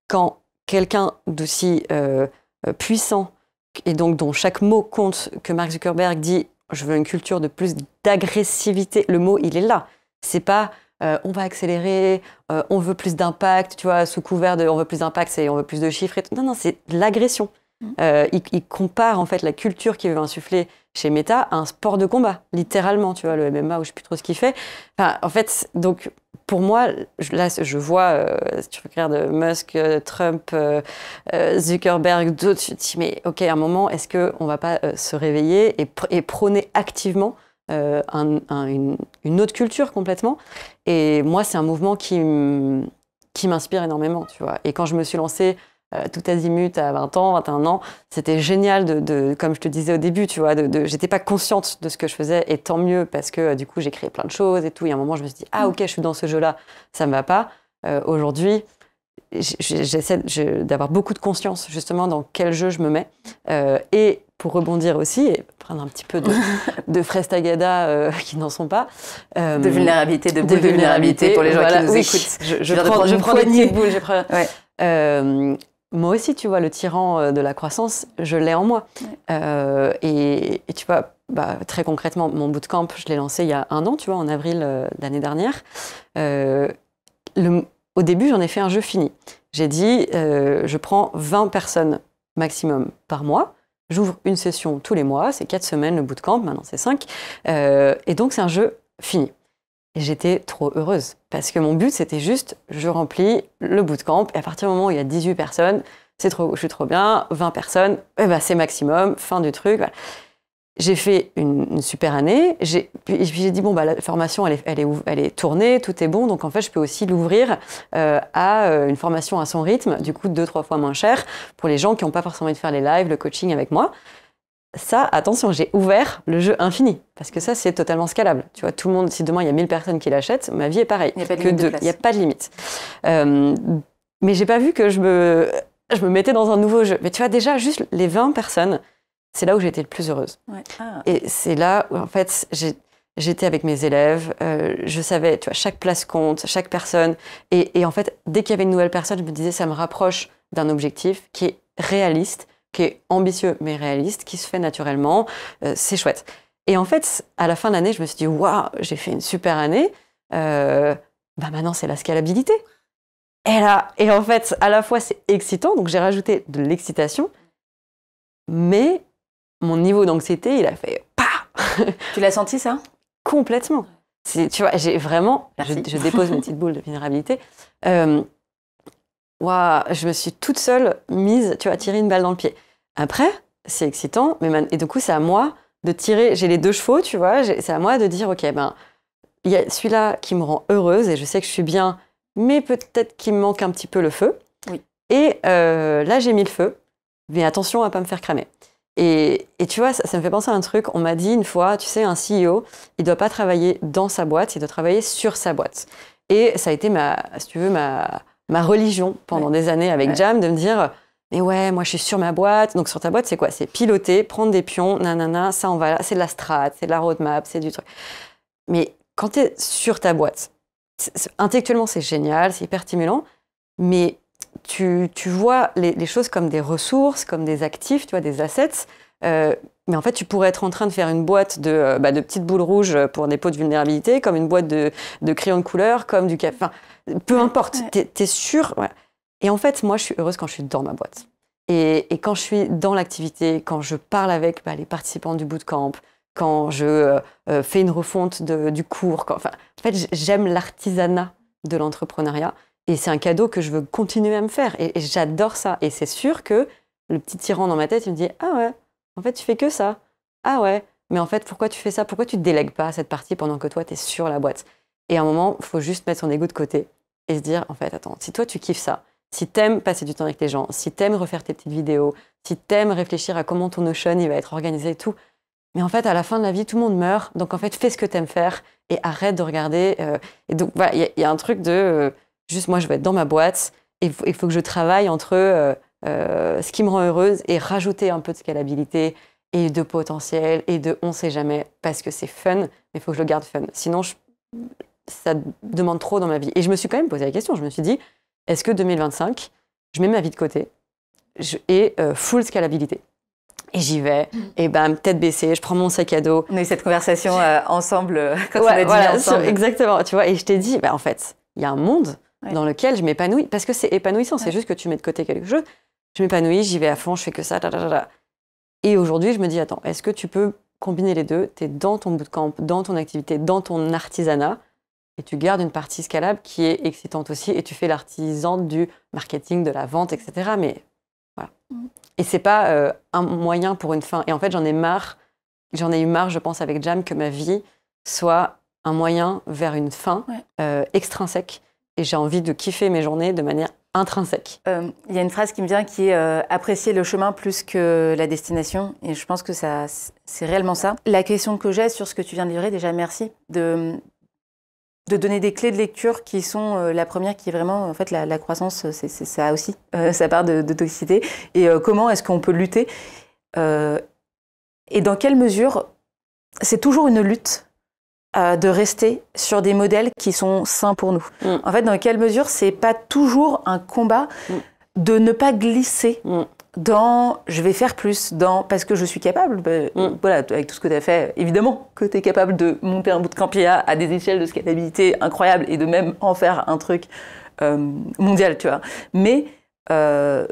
quand quelqu'un d'aussi puissant, et donc dont chaque mot compte, que Mark Zuckerberg dit « je veux une culture de plus d'agressivité », le mot, il est là. C'est pas on va accélérer, on veut plus d'impact, tu vois, sous couvert de on veut plus d'impact, c'est on veut plus de chiffres. Et tout. Non, c'est l'agression. Il compare en fait la culture qu'il veut insuffler chez Meta à un sport de combat, littéralement, tu vois, le MMA, où je sais plus trop ce qu'il fait. Enfin, en fait, donc, pour moi, là, je vois, si tu regardes Musk, Trump, Zuckerberg, d'autres, tu te dis, mais ok, à un moment, est-ce qu'on va pas se réveiller et prôner activement une autre culture complètement? Et moi, c'est un mouvement qui m'inspire énormément, tu vois. Et quand je me suis lancée tout azimut à 20 ans, 21 ans, c'était génial comme je te disais au début, tu vois, j'étais pas consciente de ce que je faisais, et tant mieux, parce que du coup, j'ai créé plein de choses et tout. Et à un moment, je me suis dit, ah ok, je suis dans ce jeu-là, ça me va pas. Aujourd'hui, j'essaie d'avoir beaucoup de conscience, justement, dans quel jeu je me mets. Et pour rebondir aussi, et prendre un petit peu de frestagada qui n'en sont pas. De vulnérabilité, de vulnérabilité pour les gens qui nous écoutent. Je prends des petites boules. Moi aussi, tu vois, le tyran de la croissance, je l'ai en moi. Et tu vois, très concrètement, mon bootcamp, je l'ai lancé il y a 1 an, tu vois, en avril d'année dernière. Au début, j'en ai fait un jeu fini. J'ai dit, je prends 20 personnes maximum par mois. J'ouvre une session tous les mois. C'est 4 semaines le bootcamp, maintenant c'est 5. Et donc, c'est un jeu fini. Et j'étais trop heureuse. Parce que mon but, c'était juste, je remplis le bootcamp. Et à partir du moment où il y a 18 personnes, je suis trop bien. 20 personnes, c'est maximum, fin du truc. Voilà. j'ai fait une super année. Puis j'ai dit, bon, bah, la formation, elle est tournée, tout est bon. Donc, en fait, je peux aussi l'ouvrir à une formation à son rythme, du coup, 2-3 fois moins cher pour les gens qui n'ont pas forcément envie de faire les lives, le coaching avec moi. Ça, attention, j'ai ouvert le jeu infini. Parce que ça, c'est totalement scalable. Tu vois, tout le monde, si demain, il y a 1000 personnes qui l'achètent, ma vie est pareille. Il n'y a pas de limite. Il n'y a pas de limite. Mais j'ai pas vu que je me mettais dans un nouveau jeu. Mais tu vois, déjà, juste les 20 personnes, c'est là où j'étais le plus heureuse. Ouais. Ah. Et c'est là où, en fait, j'étais avec mes élèves. Je savais, tu vois, chaque place compte, chaque personne. Et en fait, dès qu'il y avait une nouvelle personne, je me disais, ça me rapproche d'un objectif qui est réaliste, qui est ambitieux mais réaliste, qui se fait naturellement. C'est chouette. Et en fait, à la fin de l'année, je me suis dit, waouh, j'ai fait une super année. Maintenant, c'est la scalabilité. Et en fait, à la fois, c'est excitant, donc j'ai rajouté de l'excitation, mais mon niveau d'anxiété, il a fait PAH. Tu l'as senti, ça? Complètement. Tu vois, j'ai vraiment... Je dépose mes petites boules de vulnérabilité. Je me suis toute seule mise, tu vois, tirer une balle dans le pied. Après, c'est excitant, et du coup, c'est à moi de tirer... J'ai les 2 chevaux, tu vois, c'est à moi de dire, OK, il y a celui-là qui me rend heureuse, et je sais que je suis bien, mais peut-être qu'il me manque un petit peu le feu. Oui. Et là, j'ai mis le feu, mais attention à ne pas me faire cramer. Et tu vois, ça me fait penser à un truc. On m'a dit une fois, tu sais, un CEO, il ne doit pas travailler dans sa boîte, il doit travailler sur sa boîte. Et ça a été, si tu veux, ma religion pendant des années avec Jam, de me dire, mais ouais, moi je suis sur ma boîte. Donc sur ta boîte, c'est quoi? C'est piloter, prendre des pions, nanana, ça on va là, c'est de la strat, c'est de la roadmap, c'est du truc. Mais quand tu es sur ta boîte, intellectuellement, c'est génial, c'est hyper stimulant, mais tu vois les choses comme des ressources, comme des actifs, tu vois, des assets. Mais en fait, tu pourrais être en train de faire une boîte de petites boules rouges pour des pots de vulnérabilité, comme une boîte de crayons de couleur, comme du café. Enfin, peu importe, t'es sûr. Ouais. Et en fait, moi, je suis heureuse quand je suis dans ma boîte. Et quand je suis dans l'activité, quand je parle avec les participants du bootcamp, quand je fais une refonte du cours. En fait, j'aime l'artisanat de l'entrepreneuriat et c'est un cadeau que je veux continuer à me faire et j'adore ça. Et c'est sûr que le petit tyran dans ma tête, il me dit « Ah ouais, en fait, tu fais que ça. Ah ouais, mais en fait, pourquoi tu fais ça? Pourquoi tu ne délègues pas cette partie pendant que toi, tu es sur la boîte ?» Et à un moment, il faut juste mettre son ego de côté et se dire « En fait, attends, si toi, tu kiffes ça, si t'aimes passer du temps avec les gens, si t'aimes refaire tes petites vidéos, si t'aimes réfléchir à comment ton Notion il va être organisé et tout, mais en fait, à la fin de la vie, tout le monde meurt. Donc, en fait, fais ce que t'aimes faire et arrête de regarder. Et donc, voilà, il y a un truc de... juste, moi, je vais être dans ma boîte et il faut que je travaille entre ce qui me rend heureuse et rajouter un peu de scalabilité et de potentiel et de on sait jamais parce que c'est fun, mais il faut que je le garde fun. Sinon, ça demande trop dans ma vie. Et je me suis quand même posé la question. Je me suis dit, est-ce que 2025, je mets ma vie de côté et full scalabilité? Et j'y vais, et tête baissée, je prends mon sac à dos. On a eu cette conversation ensemble, quand on a dit ensemble. Exactement, tu vois, et je t'ai dit, en fait, il y a un monde dans lequel je m'épanouis, parce que c'est épanouissant, c'est juste que tu mets de côté quelque chose. Je m'épanouis, j'y vais à fond, je fais que ça, Et aujourd'hui, je me dis, attends, est-ce que tu peux combiner les deux? Tu es dans ton bootcamp, dans ton activité, dans ton artisanat, et tu gardes une partie scalable qui est excitante aussi, et tu fais l'artisan du marketing, de la vente, etc. Mais voilà. Et c'est pas un moyen pour une fin. Et en fait, j'en ai eu marre, je pense, avec Jam, que ma vie soit un moyen vers une fin extrinsèque. Et j'ai envie de kiffer mes journées de manière intrinsèque. Il y a une phrase qui me vient qui est apprécier le chemin plus que la destination. Et je pense que c'est réellement ça. La question que j'ai sur ce que tu viens de livrer, déjà, merci de donner des clés de lecture qui sont la première qui est vraiment, en fait, la croissance, c'est ça aussi, ça part de toxicité. Et comment est-ce qu'on peut lutter et dans quelle mesure c'est toujours une lutte de rester sur des modèles qui sont sains pour nous. En fait, dans quelle mesure c'est pas toujours un combat de ne pas glisser dans je vais faire plus, dans parce que je suis capable, voilà, avec tout ce que tu as fait, évidemment que tu es capable de monter un bootcamp IA à des échelles de scalabilité incroyables et de même en faire un truc mondial, tu vois. Mais je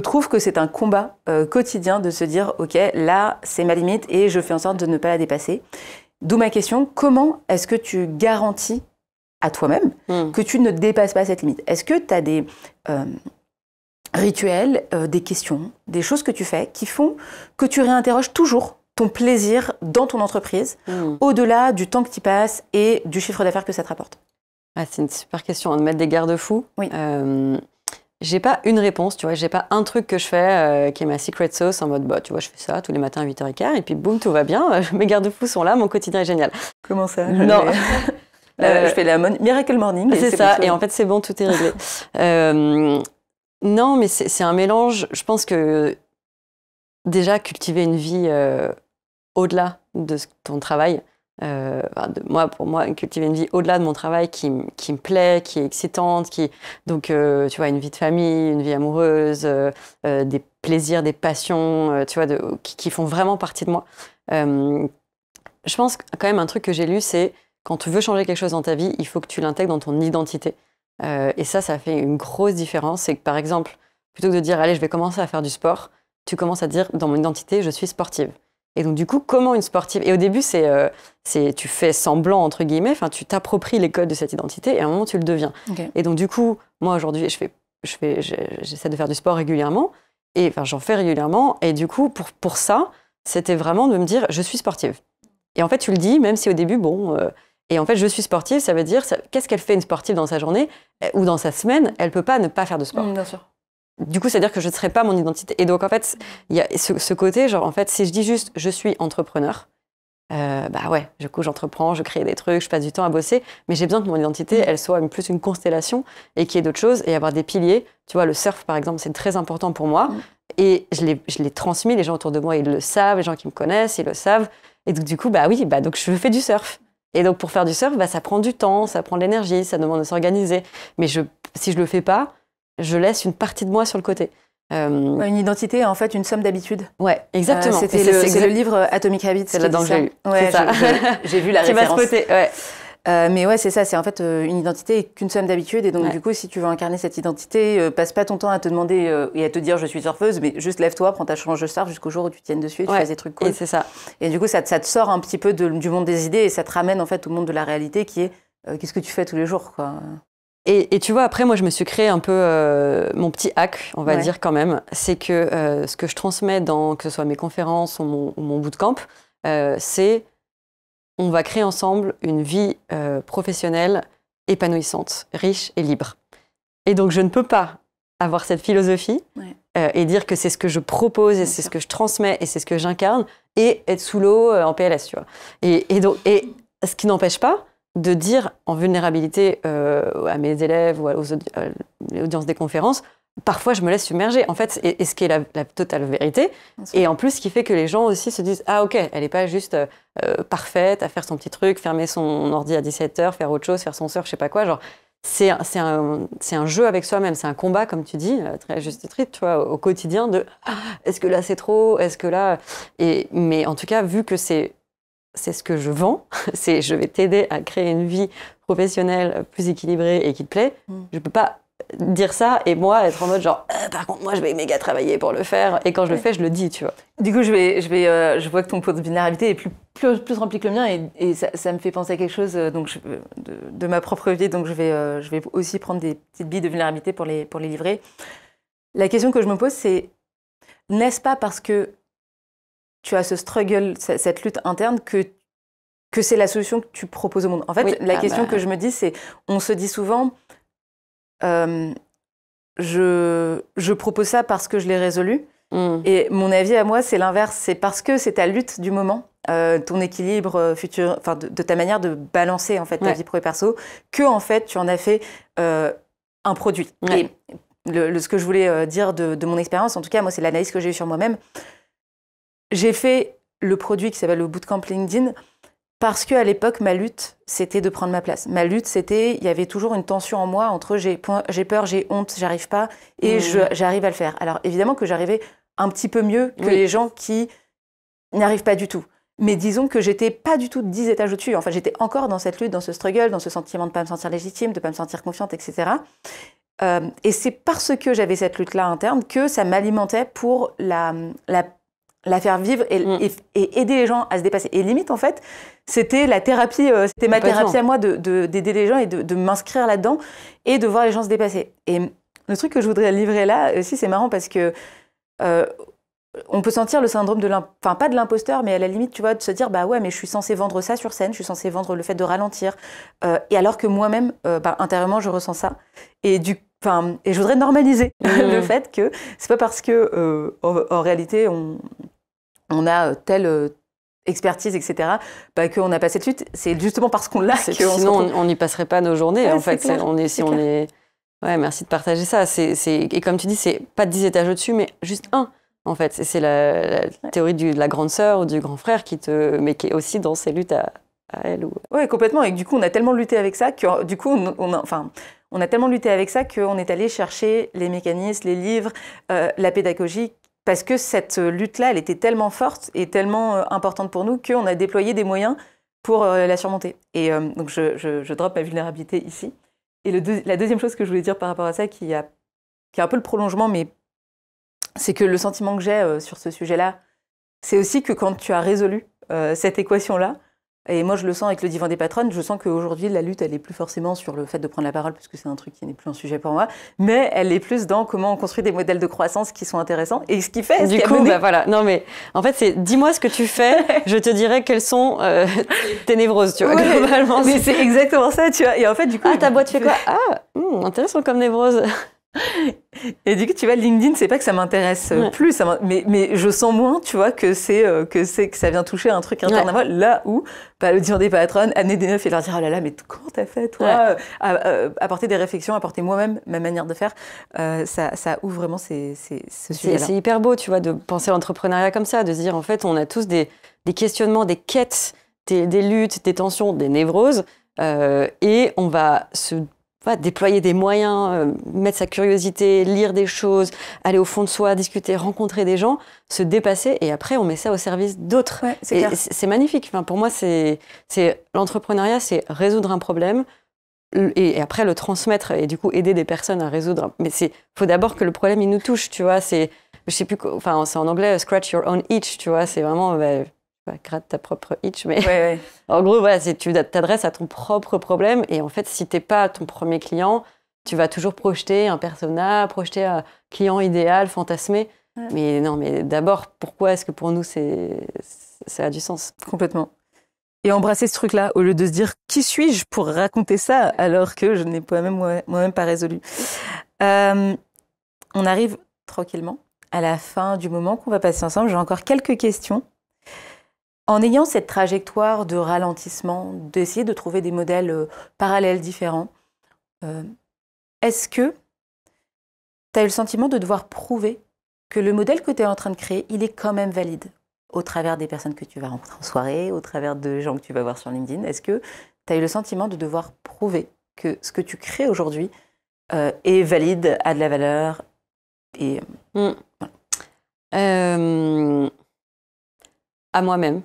trouve que c'est un combat quotidien de se dire ok, là c'est ma limite et je fais en sorte de ne pas la dépasser. D'où ma question, comment est-ce que tu garantis à toi-même que tu ne dépasses pas cette limite? Est-ce que tu as des rituels, des questions, des choses que tu fais qui font que tu réinterroges toujours ton plaisir dans ton entreprise, au-delà du temps que tu y passes et du chiffre d'affaires que ça te rapporte? C'est une super question, de mettre des garde-fous. Oui. J'ai pas une réponse, tu vois, j'ai pas un truc que je fais qui est ma secret sauce en mode, bah, tu vois, je fais ça tous les matins à 8h15 et puis boum, tout va bien, mes garde-fous sont là, mon quotidien est génial. Comment ça? Non. Je fais la Miracle Morning. C'est ça, et en fait, c'est bon, tout est réglé. Non, mais c'est un mélange, je pense que déjà, cultiver une vie au-delà de ton travail, pour moi, cultiver une vie au-delà de mon travail qui me plaît, qui est excitante, donc tu vois, une vie de famille, une vie amoureuse, des plaisirs, des passions, tu vois, qui font vraiment partie de moi. Je pense quand même un truc que j'ai lu, c'est quand tu veux changer quelque chose dans ta vie, il faut que tu l'intègres dans ton identité. Et ça fait une grosse différence. C'est que par exemple, plutôt que de dire allez, je vais commencer à faire du sport, tu commences à dire dans mon identité, je suis sportive. Et donc, du coup, comment une sportive... Et au début, tu fais semblant, entre guillemets, tu t'appropries les codes de cette identité et à un moment, tu le deviens. Okay. Et donc, du coup, moi, aujourd'hui, j'essaie de faire du sport régulièrement. Et j'en fais régulièrement. Et du coup, pour ça, c'était vraiment de me dire, je suis sportive. Et en fait, tu le dis, même si au début, et en fait, je suis sportive, ça veut dire, qu'est-ce qu'elle fait une sportive dans sa journée ou dans sa semaine? Elle peut pas ne pas faire de sport. Bien sûr. Du coup, c'est-à-dire que je ne serais pas mon identité. Et donc, en fait, il y a ce côté, genre, en fait, si je dis juste « je suis entrepreneur », du coup, j'entreprends, je crée des trucs, je passe du temps à bosser, mais j'ai besoin que mon identité, elle soit plus une constellation et qu'il y ait d'autres choses et avoir des piliers. Tu vois, le surf, par exemple, c'est très important pour moi. Et je l'ai transmis, les gens autour de moi, ils le savent, les gens qui me connaissent, ils le savent. Et donc, du coup, donc je fais du surf. Et donc, pour faire du surf, ça prend du temps, ça prend de l'énergie, ça demande de s'organiser. Mais si je le fais pas, je laisse une partie de moi sur le côté. Une identité est en fait une somme d'habitudes. Ouais, exactement. C'est le livre Atomic Habits. C'est là-dedans que j'ai lu. Ouais, j'ai vu la référence. Tu m'as spoté, ouais. Mais ouais, c'est ça, c'est en fait une identité est qu'une somme d'habitudes. Et donc, du coup, si tu veux incarner cette identité, passe pas ton temps à te demander et à te dire je suis surfeuse, mais juste lève-toi, prends ta tranche de surf jusqu'au jour où tu tiennes dessus et tu fais des trucs cool. Et c'est ça. Et du coup, ça te sort un petit peu du monde des idées et ça te ramène en fait au monde de la réalité qui est qu'est-ce que tu fais tous les jours, quoi. Et tu vois, après, moi, je me suis créé un peu mon petit hack, on va dire quand même. C'est que ce que je transmets que ce soit mes conférences ou mon bootcamp, c'est on va créer ensemble une vie professionnelle épanouissante, riche et libre. Et donc, je ne peux pas avoir cette philosophie et dire que c'est ce que je propose et c'est ce que je transmets et c'est ce que j'incarne et être sous l'eau en PLS, tu vois. Et ce qui n'empêche pas de dire en vulnérabilité à mes élèves ou aux audiences des conférences, parfois je me laisse submerger, en fait, et ce qui est la totale vérité. Et en plus, ce qui fait que les gens aussi se disent « Ah ok, elle n'est pas juste parfaite à faire son petit truc, fermer son ordi à 17h, faire autre chose, faire son surf, je sais pas quoi. » Genre, c'est un jeu avec soi-même, c'est un combat, comme tu dis, très juste titre, tu vois, au quotidien de « Est-ce que là c'est trop? Est-ce que là… » Mais en tout cas, vu que c'est ce que je vends, je vais t'aider à créer une vie professionnelle plus équilibrée et qui te plaît. Je peux pas dire ça et moi être en mode genre par contre moi je vais méga travailler pour le faire et quand je le fais je le dis, tu vois. Du coup je vois que ton pot de vulnérabilité est plus rempli que le mien et ça me fait penser à quelque chose donc de ma propre vie, donc je vais aussi prendre des petites billes de vulnérabilité pour les livrer. La question que je me pose, c'est n'est-ce pas parce que tu as ce struggle, cette lutte interne que c'est la solution que tu proposes au monde? En fait, la question que je me dis, c'est, on se dit souvent, je propose ça parce que je l'ai résolu. Et mon avis à moi, c'est l'inverse. C'est parce que c'est ta lutte du moment, ton équilibre futur, enfin de ta manière de balancer en fait ta vie pro et perso, que en fait tu en as fait un produit. Et ce que je voulais dire de mon expérience, en tout cas, moi, c'est l'analyse que j'ai eue sur moi-même. J'ai fait le produit qui s'appelle le Bootcamp LinkedIn parce qu'à l'époque, ma lutte, c'était de prendre ma place. Ma lutte, il y avait toujours une tension en moi entre j'ai peur, j'ai honte, j'arrive pas, et j'arrive à le faire. Alors évidemment que j'arrivais un petit peu mieux que les gens qui n'y arrivent pas du tout. Mais disons que j'étais pas du tout 10 étages au-dessus. Enfin, j'étais encore dans cette lutte, dans ce struggle, dans ce sentiment de pas me sentir légitime, de pas me sentir confiante, etc. Et c'est parce que j'avais cette lutte-là interne que ça m'alimentait pour la faire vivre et aider les gens à se dépasser. Et limite, en fait, c'était la thérapie, c'était ma thérapie à moi d'aider les gens et de m'inscrire là-dedans et de voir les gens se dépasser. Et le truc que je voudrais livrer là aussi, c'est marrant parce que on peut sentir le syndrome de enfin pas de l'imposteur, mais à la limite, tu vois, de se dire, bah ouais, mais je suis censée vendre ça sur scène, je suis censée vendre le fait de ralentir. Et alors que moi-même, intérieurement, je ressens ça. Et je voudrais normaliser le fait que c'est pas parce que, en réalité, on a telle expertise, etc., qu'on n'a pas cette lutte. C'est justement parce qu'on l'a sinon, on n'y passerait pas nos journées. Ouais, en fait, on est. Ouais, merci de partager ça. Et comme tu dis, c'est pas 10 étages au-dessus, mais juste un. En fait, c'est la théorie de la grande sœur ou du grand frère mais qui est aussi dans ses luttes à elle. Oui, complètement. Et du coup, on a tellement lutté avec ça que du coup, on a tellement lutté avec ça qu'on est allé chercher les mécanismes, les livres, la pédagogie, parce que cette lutte-là, elle était tellement forte et tellement importante pour nous qu'on a déployé des moyens pour la surmonter. Et donc, je drop ma vulnérabilité ici. Et la deuxième chose que je voulais dire par rapport à ça, qui est un peu le prolongement, mais c'est que le sentiment que j'ai sur ce sujet-là, c'est aussi que quand tu as résolu cette équation-là, et moi je le sens avec le divan des patronnes, je sens qu'aujourd'hui la lutte, elle n'est plus forcément sur le fait de prendre la parole, parce que c'est un truc qui n'est plus un sujet pour moi, mais elle est plus dans comment on construit des modèles de croissance qui sont intéressants, et ce qui fait... Du coup, voilà. Non mais, en fait, c'est dis-moi ce que tu fais, je te dirai quelles sont tes névroses, tu vois, globalement. Mais c'est exactement ça, tu vois, et en fait du coup... Ah, ta boîte fait quoi? Ah, intéressant comme névrose. Et du coup, tu vois, LinkedIn, c'est pas que ça m'intéresse plus, mais je sens moins, tu vois, que ça vient toucher un truc interne à moi, là où le divan des patronnes, amener des neufs et leur dire, oh là là, mais comment t'as fait, toi, apporter des réflexions, apporter moi-même ma manière de faire, ça ouvre vraiment ce sujet-là. C'est hyper beau, tu vois, de penser à l'entrepreneuriat comme ça, de se dire, en fait, on a tous des questionnements, des quêtes, des luttes, des tensions, des névroses, et on va déployer des moyens, mettre sa curiosité, lire des choses, aller au fond de soi, discuter, rencontrer des gens, se dépasser, et après on met ça au service d'autres. Ouais, c'est magnifique. Enfin, pour moi, c'est l'entrepreneuriat, c'est résoudre un problème et après le transmettre et du coup aider des personnes à résoudre. Mais faut d'abord que le problème il nous touche, tu vois. Je sais plus, enfin c'est en anglais scratch your own itch, tu vois. C'est vraiment gratte ta propre itch, mais en gros, tu t'adresses à ton propre problème et en fait, si t'es pas ton premier client, tu vas toujours projeter un persona, projeter un client idéal, fantasmé. Ouais. Mais non, mais d'abord, pourquoi est-ce que pour nous, ça a du sens? Complètement. Et embrasser ce truc-là, au lieu de se dire « qui suis-je pour raconter ça ?» alors que je n'ai moi-même pas résolu. On arrive tranquillement à la fin du moment qu'on va passer ensemble. J'ai encore quelques questions. En ayant cette trajectoire de ralentissement, d'essayer de trouver des modèles parallèles, différents, est-ce que tu as eu le sentiment de devoir prouver que le modèle que tu es en train de créer, il est quand même valide au travers des personnes que tu vas rencontrer en soirée, au travers de gens que tu vas voir sur LinkedIn? Est-ce que tu as eu le sentiment de devoir prouver que ce que tu crées aujourd'hui est valide, a de la valeur et... À moi-même.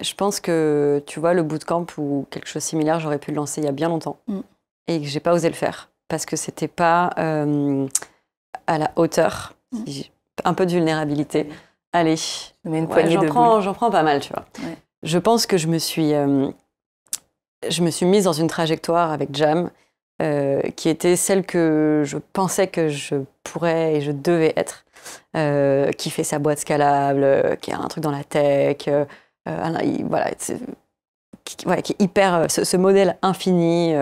Je pense que, tu vois, le bootcamp ou quelque chose de similaire, j'aurais pu le lancer il y a bien longtemps et que j'ai pas osé le faire parce que c'était pas à la hauteur. Un peu de vulnérabilité. Allez, j'en prends pas mal, tu vois. Ouais. Je pense que je me suis mise dans une trajectoire avec Jam qui était celle que je pensais que je pourrais et je devais être. Qui fait sa boîte scalable, qui a un truc dans la tech, qui est hyper, ce modèle infini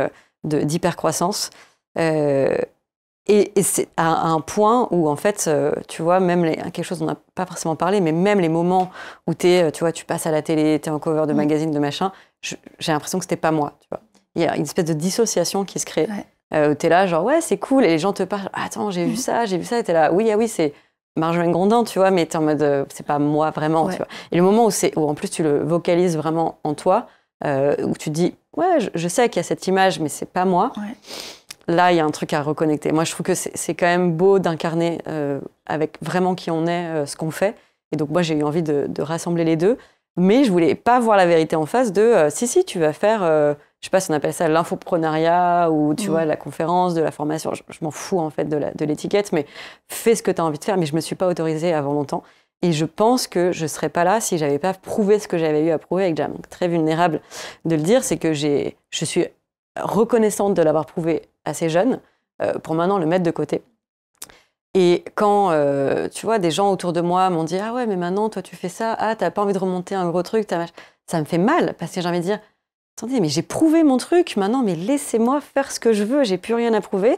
d'hypercroissance. Et c'est à un point où, en fait, tu vois, même quelque chose dont on n'a pas forcément parlé, mais même les moments où tu passes à la télé, tu es en cover de magazine, de machin, j'ai l'impression que c'était pas moi, tu vois. Il y a une espèce de dissociation qui se crée. Ouais. Tu es là, genre, ouais, c'est cool, et les gens te parlent, attends, j'ai vu ça, et tu es là, oui, c'est Marjolaine Grondin, tu vois, mais t'es en mode, c'est pas moi vraiment, tu vois. Et le moment où en plus tu le vocalises vraiment en toi, où tu te dis, ouais, je sais qu'il y a cette image, mais c'est pas moi. Ouais. Là, il y a un truc à reconnecter. Moi, je trouve que c'est quand même beau d'incarner avec vraiment qui on est, ce qu'on fait. Et donc, moi, j'ai eu envie de rassembler les deux. Mais je voulais pas voir la vérité en face de, si, tu vas faire, je sais pas si on appelle ça l'infoprenariat ou, tu vois, la conférence, de la formation. Je m'en fous, en fait, de l'étiquette, mais fais ce que tu as envie de faire. Mais je me suis pas autorisée avant longtemps. Et je pense que je serais pas là si j'avais pas prouvé ce que j'avais eu à prouver avec Jam. Donc, très vulnérable de le dire, c'est que je suis reconnaissante de l'avoir prouvé assez jeune, pour maintenant le mettre de côté. Et quand, tu vois, des gens autour de moi m'ont dit « Ah ouais, mais maintenant, toi, tu fais ça. Ah, t'as pas envie de remonter un gros truc. » Ça me fait mal parce que j'ai envie de dire « Attendez, mais j'ai prouvé mon truc. Maintenant, mais laissez-moi faire ce que je veux. J'ai plus rien à prouver. »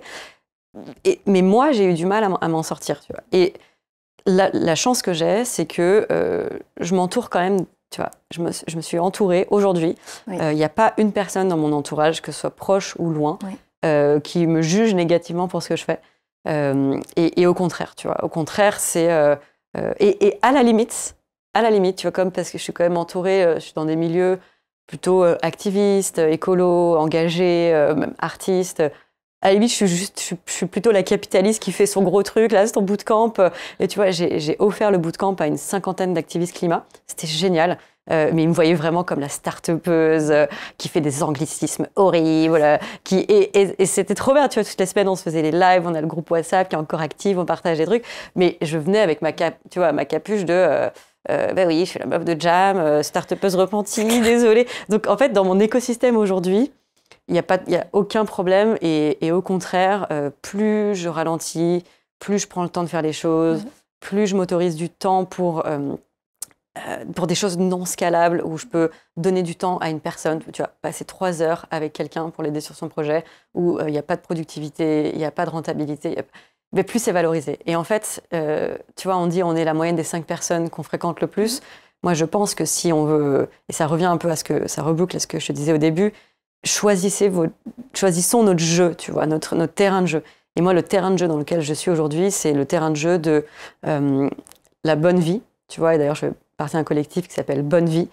Mais moi, j'ai eu du mal à m'en sortir, tu vois. Et la chance que j'ai, c'est que je m'entoure quand même, tu vois. Je me suis entourée aujourd'hui. Il n'y a pas une personne dans mon entourage, que ce soit proche ou loin, qui me juge négativement pour ce que je fais. Et au contraire, tu vois. Au contraire, c'est... et à la limite, tu vois, comme parce que je suis quand même entourée, je suis dans des milieux plutôt activistes, écolos, engagés, même artistes. À la limite, je suis plutôt la capitaliste qui fait son gros truc, là, c'est ton bootcamp. Et tu vois, j'ai offert le bootcamp à une 50aine d'activistes climat. C'était génial. Mais ils me voyaient vraiment comme la start-upeuse qui fait des anglicismes horribles. Et c'était trop bien, tu vois, toutes les semaines, on se faisait les lives, on a le groupe WhatsApp qui est encore actif, on partage des trucs. Mais je venais avec ma capuche de... ben oui, je suis la meuf de Jam, start-upeuse repentie, désolée. Donc, en fait, dans mon écosystème aujourd'hui, il n'y a aucun problème et au contraire, plus je ralentis, plus je prends le temps de faire les choses, plus je m'autorise du temps pour des choses non scalables où je peux donner du temps à une personne, tu vois, passer 3 heures avec quelqu'un pour l'aider sur son projet où il n'y a pas de productivité, il n'y a pas de rentabilité, mais plus c'est valorisé. Et en fait, tu vois, on dit on est la moyenne des 5 personnes qu'on fréquente le plus. Moi, je pense que si on veut, et ça revient un peu ça reboucle à ce que je te disais au début, choisissons notre jeu, tu vois, notre terrain de jeu. Et moi, le terrain de jeu dans lequel je suis aujourd'hui, c'est le terrain de jeu de la bonne vie, tu vois. Et d'ailleurs, je fais partie d'un collectif qui s'appelle Bonne Vie,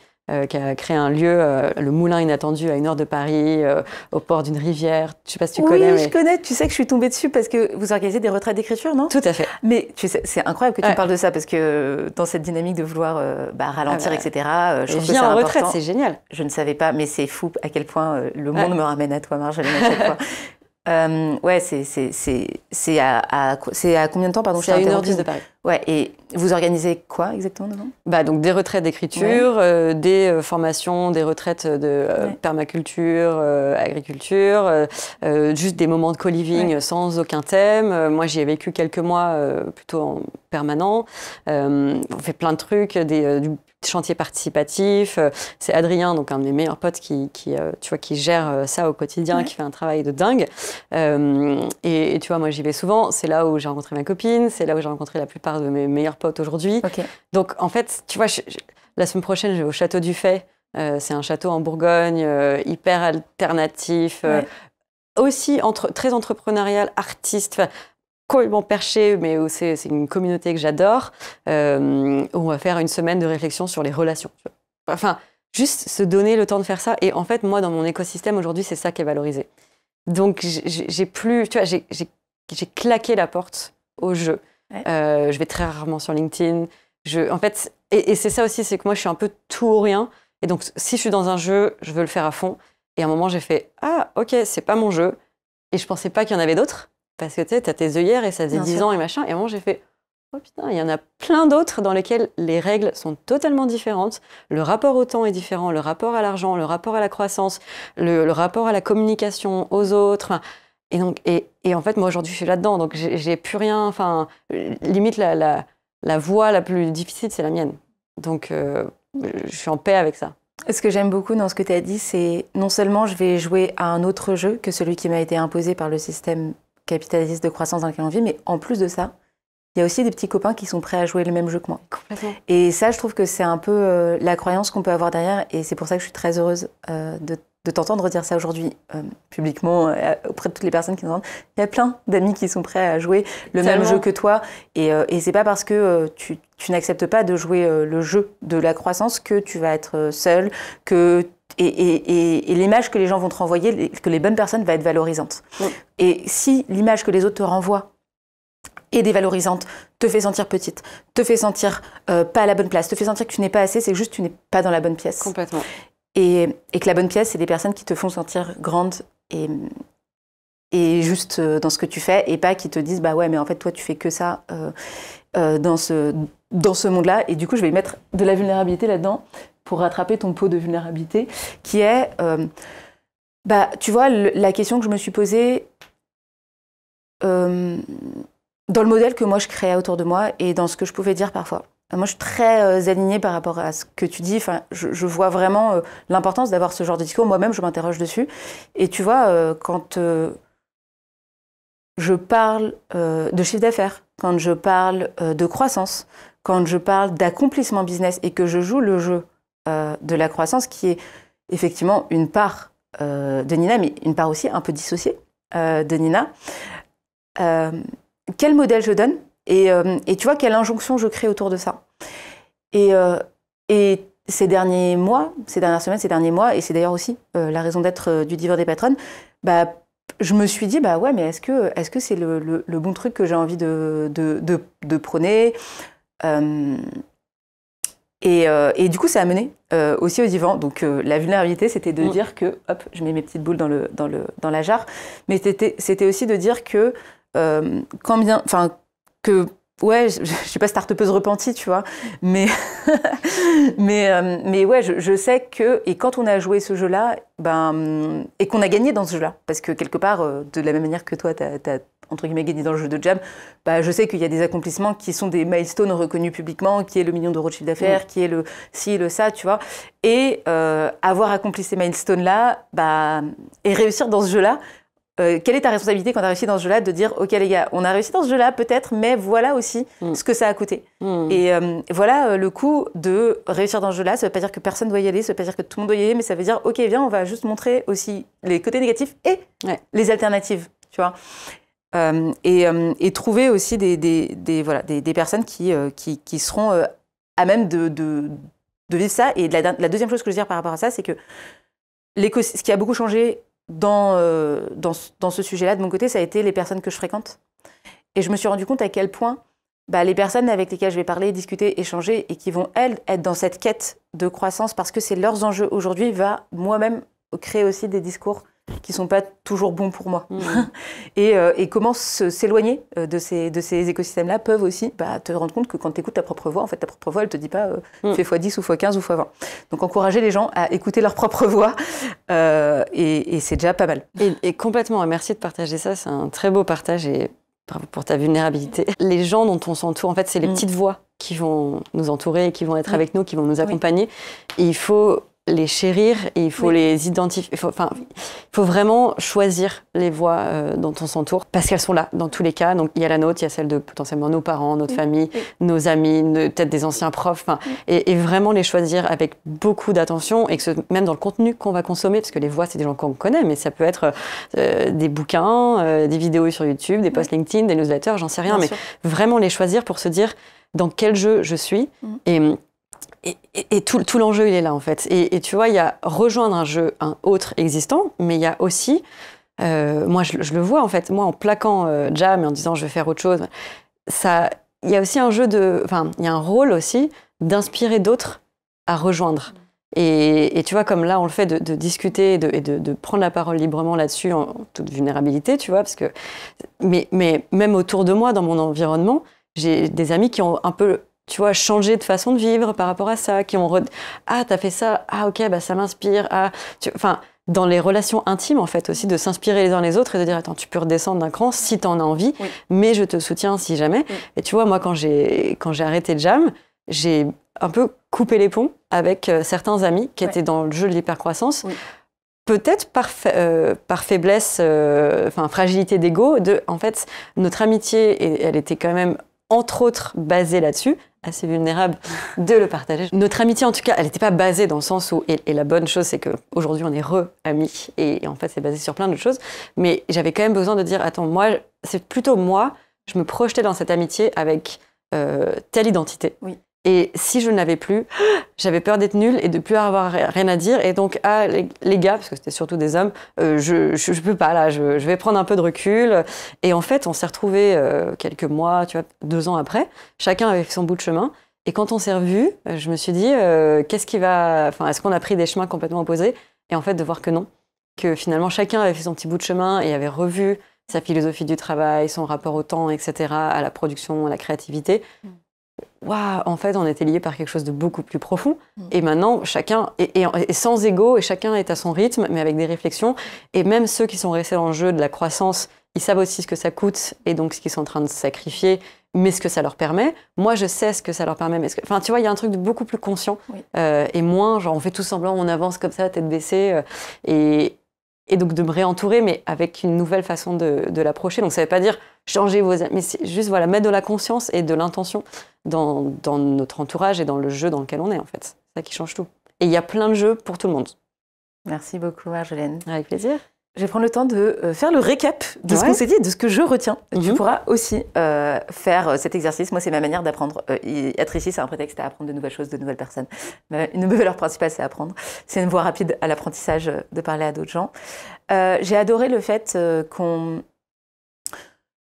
qui a créé un lieu, le Moulin Inattendu, à 1 heure de Paris, au port d'une rivière. Je sais pas si tu connais. Oui, je connais. Tu sais que je suis tombée dessus parce que vous organisez des retraites d'écriture, non? Tout à fait. Mais tu sais, c'est incroyable que tu me parles de ça parce que dans cette dynamique de vouloir ralentir, etc., je trouve que c'est en important. retraite, c'est génial. Je ne savais pas, mais c'est fou à quel point le monde me ramène à toi, Marjolaine, à chaque fois. Ouais, c'est à combien de temps, pardon? C'est à 1h10 de Paris. Ouais, et vous organisez quoi exactement devant? Donc des retraites d'écriture, des formations, des retraites de permaculture, agriculture, juste des moments de co-living sans aucun thème. Moi, j'y ai vécu quelques mois plutôt en permanent. On fait plein de trucs, du chantier participatif. C'est Adrien, donc un de mes meilleurs potes, qui gère ça au quotidien, qui fait un travail de dingue. Et tu vois, moi, j'y vais souvent. C'est là où j'ai rencontré ma copine. C'est là où j'ai rencontré la plupart de mes meilleurs potes aujourd'hui. Donc, en fait, tu vois, la semaine prochaine, je vais au Château du Fay. C'est un château en Bourgogne, hyper alternatif, aussi très entrepreneurial, artiste, complètement perché, mais c'est une communauté que j'adore, où on va faire une semaine de réflexion sur les relations. Enfin, juste se donner le temps de faire ça. Et en fait, moi, dans mon écosystème, aujourd'hui, c'est ça qui est valorisé. Donc, j'ai claqué la porte au jeu. Je vais très rarement sur LinkedIn. En fait, et c'est ça aussi, c'est que moi, je suis un peu tout ou rien. Et donc, si je suis dans un jeu, je veux le faire à fond. Et à un moment, j'ai fait « Ah, ok, c'est pas mon jeu. » Et je pensais pas qu'il y en avait d'autres. Parce que tu sais, t'as tes œillères et ça faisait 10 ans et machin. Et à un moment, j'ai fait « Oh putain, il y en a plein d'autres dans lesquels les règles sont totalement différentes. Le rapport au temps est différent, le rapport à l'argent, le rapport à la croissance, le rapport à la communication, aux autres. » Et donc, et en fait, moi, aujourd'hui, je suis là-dedans. Donc, j'ai plus rien. Enfin, limite, la voie la plus difficile, c'est la mienne. Donc, je suis en paix avec ça. Ce que j'aime beaucoup dans ce que tu as dit, c'est non seulement je vais jouer à un autre jeu que celui qui m'a été imposé par le système capitaliste de croissance dans lequel on vit, mais en plus de ça, il y a aussi des petits copains qui sont prêts à jouer le même jeu que moi. Complètement. Et ça, je trouve que c'est un peu la croyance qu'on peut avoir derrière, et c'est pour ça que je suis très heureuse de t'entendre dire ça aujourd'hui publiquement auprès de toutes les personnes qui nous entendent. Il y a plein d'amis qui sont prêts à jouer le même jeu que toi, et c'est pas parce que tu n'acceptes pas de jouer le jeu de la croissance que tu vas être seule, et l'image que les gens vont te renvoyer, que les bonnes personnes, va être valorisante. Et si l'image que les autres te renvoient est dévalorisante, te fait sentir petite, te fait sentir pas à la bonne place, te fait sentir que tu n'es pas assez, c'est juste que tu n'es pas dans la bonne pièce. Complètement. Et que la bonne pièce, c'est des personnes qui te font sentir grande et juste dans ce que tu fais, et pas qui te disent bah ouais, mais en fait toi tu fais que ça dans ce monde-là, et du coup je vais mettre de la vulnérabilité là-dedans pour rattraper ton pot de vulnérabilité, qui est tu vois, la question que je me suis posée, dans le modèle que moi je créais autour de moi et dans ce que je pouvais dire parfois. Moi, je suis très alignée par rapport à ce que tu dis. Enfin, je vois vraiment l'importance d'avoir ce genre de discours. Moi-même, je m'interroge dessus. Et tu vois, quand je parle de chiffre d'affaires, quand je parle de croissance, quand je parle d'accomplissement business et que je joue le jeu de la croissance, qui est effectivement une part de Nina, mais une part aussi un peu dissociée de Nina, quel modèle je donne et tu vois, quelle injonction je crée autour de ça. Et ces derniers mois, ces dernières semaines, ces derniers mois, et c'est d'ailleurs aussi la raison d'être du Divan des patronnes, bah, je me suis dit, bah ouais, mais est-ce que c'est le bon truc que j'ai envie de prôner et du coup, ça a mené aussi au divan. Donc, la vulnérabilité, c'était de dire que, hop, je mets mes petites boules dans la jarre, mais c'était aussi de dire que ouais, je suis pas start-upeuse repentie, tu vois, mais ouais, je sais que, et quand on a joué ce jeu-là, et qu'on a gagné dans ce jeu-là, parce que quelque part, de la même manière que toi, t'as entre guillemets gagné dans le jeu de Jam, je sais qu'il y a des accomplissements qui sont des milestones reconnus publiquement, qui est le 1 million d'euros de chiffre d'affaires, qui est le ci, le ça, tu vois, et avoir accompli ces milestones-là, et réussir dans ce jeu-là. Quelle est ta responsabilité quand tu as réussi dans ce jeu-là de dire, OK les gars, on a réussi dans ce jeu-là peut-être, mais voilà aussi ce que ça a coûté. Et voilà le coût de réussir dans ce jeu-là. Ça ne veut pas dire que personne doit y aller, ça ne veut pas dire que tout le monde doit y aller, mais ça veut dire, OK, viens, on va juste montrer aussi les côtés négatifs et les alternatives, tu vois. Et trouver aussi des personnes qui seront à même de vivre ça. Et la deuxième chose que je veux dire par rapport à ça, c'est que ce qui a beaucoup changé dans ce sujet-là, de mon côté, ça a été les personnes que je fréquente. Et je me suis rendu compte à quel point les personnes avec lesquelles je vais parler, discuter, échanger, et qui vont, elles, être dans cette quête de croissance, parce que c'est leurs enjeux aujourd'hui, va moi-même créer aussi des discours qui ne sont pas toujours bons pour moi. Et comment s'éloigner de ces écosystèmes-là peuvent aussi te rendre compte que quand tu écoutes ta propre voix, en fait, ta propre voix, elle ne te dit pas fais x10 ou x15 ou x20. Donc, encourager les gens à écouter leur propre voix, et c'est déjà pas mal. Et complètement, merci de partager ça, c'est un très beau partage et bravo pour ta vulnérabilité. Les gens dont on s'entoure, en fait, c'est les petites voix qui vont nous entourer, qui vont être avec nous, qui vont nous accompagner. Et il faut les chérir et il faut les identifier. Il faut vraiment choisir les voix dont on s'entoure parce qu'elles sont là dans tous les cas. Donc il y a la nôtre, il y a celle de potentiellement nos parents, notre famille, nos amis, peut-être des anciens profs. Et vraiment les choisir avec beaucoup d'attention et que même dans le contenu qu'on va consommer, parce que les voix c'est des gens qu'on connaît, mais ça peut être des bouquins, des vidéos sur YouTube, des posts LinkedIn, des newsletters, j'en sais rien. Bien sûr. Vraiment les choisir pour se dire dans quel jeu je suis et tout l'enjeu, il est là, en fait. Et tu vois, il y a rejoindre un autre existant, mais il y a aussi, moi, je le vois, en fait, moi, en plaquant Jam et en disant, je vais faire autre chose, il y a aussi un jeu il y a un rôle aussi d'inspirer d'autres à rejoindre. Et tu vois, comme là, on le fait de discuter et de prendre la parole librement là-dessus, en toute vulnérabilité, tu vois, parce que... Mais même autour de moi, dans mon environnement, j'ai des amis qui ont un peu... tu vois, changer de façon de vivre par rapport à ça, qui ont ah, t'as fait ça, ah, ok, ça m'inspire, dans les relations intimes, en fait, aussi, de s'inspirer les uns les autres et de dire, attends, tu peux redescendre d'un cran si t'en as envie, mais je te soutiens si jamais. Et tu vois, moi, quand j'ai arrêté Jam, j'ai un peu coupé les ponts avec certains amis qui étaient dans le jeu de l'hypercroissance, peut-être par faiblesse, fragilité d'ego, en fait, notre amitié, elle était quand même entre autres basée là-dessus, assez vulnérable de le partager. Notre amitié, en tout cas, elle n'était pas basée dans le sens où... Et la bonne chose, c'est qu'aujourd'hui, on est re-amis. Et en fait, c'est basé sur plein d'autres choses. Mais j'avais quand même besoin de dire, attends, c'est plutôt moi, je me projetais dans cette amitié avec telle identité. Et si je ne l'avais plus, j'avais peur d'être nulle et de plus avoir rien à dire. Et donc, les gars, parce que c'était surtout des hommes, je peux pas, là, je vais prendre un peu de recul. Et en fait, on s'est retrouvés quelques mois, tu vois, 2 ans après. Chacun avait fait son bout de chemin. Et quand on s'est revus, je me suis dit, est-ce qu'on a pris des chemins complètement opposés? Et en fait, de voir que non. Que finalement, chacun avait fait son petit bout de chemin et avait revu sa philosophie du travail, son rapport au temps, etc., à la production, à la créativité. waouh, en fait, on était liés par quelque chose de beaucoup plus profond. Et maintenant, chacun est sans ego et chacun est à son rythme, mais avec des réflexions. Et même ceux qui sont restés dans le jeu de la croissance, ils savent aussi ce que ça coûte et donc ce qu'ils sont en train de sacrifier, mais ce que ça leur permet. Moi, je sais ce que ça leur permet. Enfin, tu vois, il y a un truc de beaucoup plus conscient et moins, genre, on fait tout semblant, on avance comme ça, tête baissée. Et donc de me réentourer, mais avec une nouvelle façon de l'approcher. Donc ça ne veut pas dire changer vos amis, mais c'est juste voilà, mettre de la conscience et de l'intention dans notre entourage et dans le jeu dans lequel on est, en fait. C'est ça qui change tout. Et il y a plein de jeux pour tout le monde. Merci beaucoup, Marjolaine. Avec plaisir. Je vais prendre le temps de faire le récap de ce qu'on s'est dit et de ce que je retiens. Tu pourras aussi faire cet exercice. Moi, c'est ma manière d'apprendre. Être ici, c'est un prétexte à apprendre de nouvelles choses, de nouvelles personnes. Une de mes valeurs principales, c'est apprendre. C'est une voie rapide à l'apprentissage de parler à d'autres gens. J'ai adoré le fait qu'on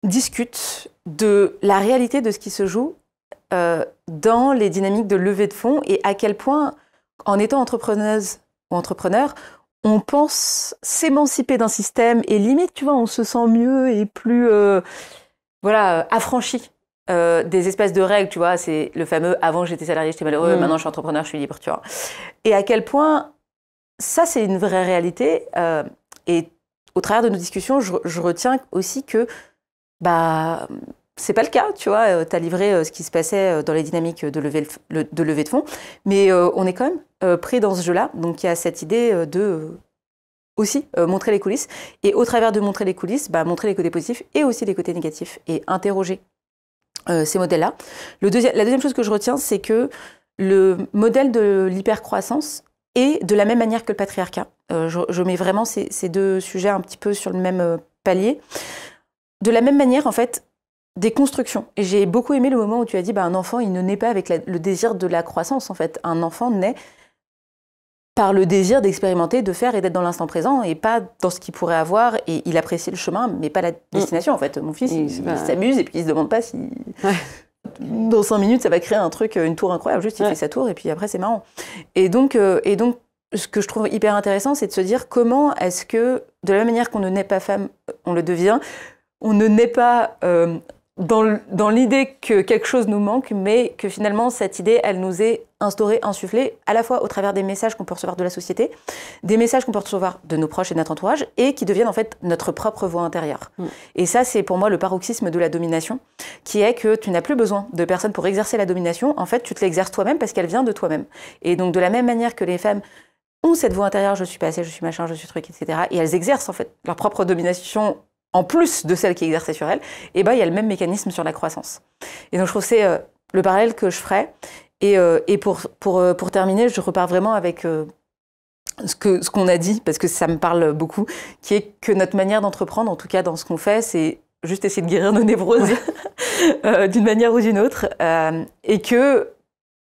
discute de la réalité de ce qui se joue dans les dynamiques de levée de fonds et à quel point, en étant entrepreneuse ou entrepreneur, on pense s'émanciper d'un système et limite, tu vois, on se sent mieux et plus affranchi des espèces de règles, tu vois. C'est le fameux « avant j'étais salarié, j'étais malheureux, maintenant je suis entrepreneur, je suis libre », tu vois. Et à quel point ça, c'est une vraie réalité. Et au travers de nos discussions, je retiens aussi que c'est pas le cas, tu vois. Tu as livré ce qui se passait dans les dynamiques de levée de fonds, mais on est quand même pris dans ce jeu-là. Donc il y a cette idée de aussi montrer les coulisses. Et au travers de montrer les coulisses, montrer les côtés positifs et aussi les côtés négatifs et interroger ces modèles-là. La deuxième chose que je retiens, c'est que le modèle de l'hypercroissance est de la même manière que le patriarcat. Je mets vraiment ces deux sujets un petit peu sur le même palier. De la même manière, en fait, des constructions. Et j'ai beaucoup aimé le moment où tu as dit un enfant, il ne naît pas avec le désir de la croissance, en fait. Un enfant naît par le désir d'expérimenter, de faire et d'être dans l'instant présent et pas dans ce qu'il pourrait avoir. Et il apprécie le chemin, mais pas la destination, en fait. Mon fils, il s'amuse et puis il se demande pas si... Dans 5 minutes, ça va créer un truc, une tour incroyable. Juste, il fait sa tour et puis après, c'est marrant. Et donc, ce que je trouve hyper intéressant, c'est de se dire comment est-ce que, de la même manière qu'on ne naît pas femme, on le devient, on ne naît pas dans l'idée que quelque chose nous manque, mais que finalement, cette idée, elle nous est instaurée, insufflée, à la fois au travers des messages qu'on peut recevoir de la société, des messages qu'on peut recevoir de nos proches et de notre entourage, et qui deviennent en fait notre propre voix intérieure. Et ça, c'est pour moi le paroxysme de la domination, qui est que tu n'as plus besoin de personnes pour exercer la domination. En fait, tu te l'exerces toi-même parce qu'elle vient de toi-même. Et donc, de la même manière que les femmes ont cette voix intérieure, je suis passée, je suis machin, je suis truc, etc., et elles exercent en fait leur propre domination en plus de celle qui est exercée sur elle, et il y a le même mécanisme sur la croissance. Et donc je trouve que c'est le parallèle que je ferais. Et pour terminer, je repars vraiment avec ce qu'on a dit, parce que ça me parle beaucoup, qui est que notre manière d'entreprendre, en tout cas dans ce qu'on fait, c'est juste essayer de guérir nos névroses d'une manière ou d'une autre, et que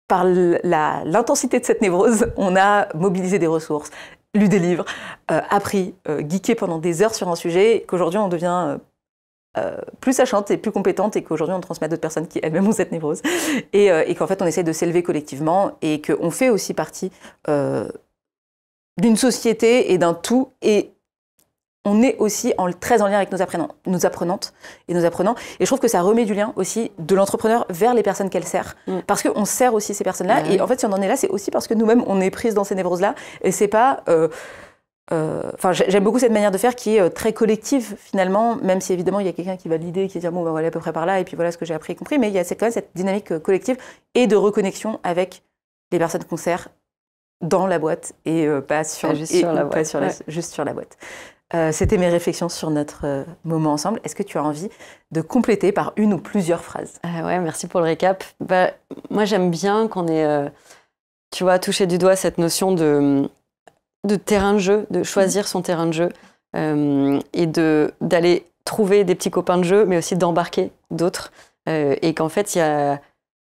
par l'intensité de cette névrose, on a mobilisé des ressources, lu des livres, appris, geeké pendant des heures sur un sujet, qu'aujourd'hui on devient plus sachante et plus compétente et qu'aujourd'hui on transmet à d'autres personnes qui elles-mêmes ont cette névrose et qu'en fait on essaie de s'élever collectivement et qu'on fait aussi partie d'une société et d'un tout et on est aussi très en lien avec nos apprenantes et nos apprenants. Et je trouve que ça remet du lien aussi de l'entrepreneur vers les personnes qu'elle sert. Parce qu'on sert aussi ces personnes-là. Et en fait, si on en est là, c'est aussi parce que nous-mêmes, on est prises dans ces névroses-là. Et c'est pas... j'aime beaucoup cette manière de faire qui est très collective, finalement, même si évidemment, il y a quelqu'un qui va l'idée, qui va dire, bon, on va aller à peu près par là, et puis voilà ce que j'ai appris et compris. Mais il y a quand même cette dynamique collective et de reconnexion avec les personnes qu'on sert dans la boîte et pas juste sur la boîte. C'était mes réflexions sur notre moment ensemble. Est-ce que tu as envie de compléter par une ou plusieurs phrases ? Ouais, merci pour le récap. Moi, j'aime bien qu'on ait, tu vois, touché du doigt cette notion de terrain de jeu, de choisir son terrain de jeu et d'aller trouver des petits copains de jeu, mais aussi d'embarquer d'autres. Et qu'en fait,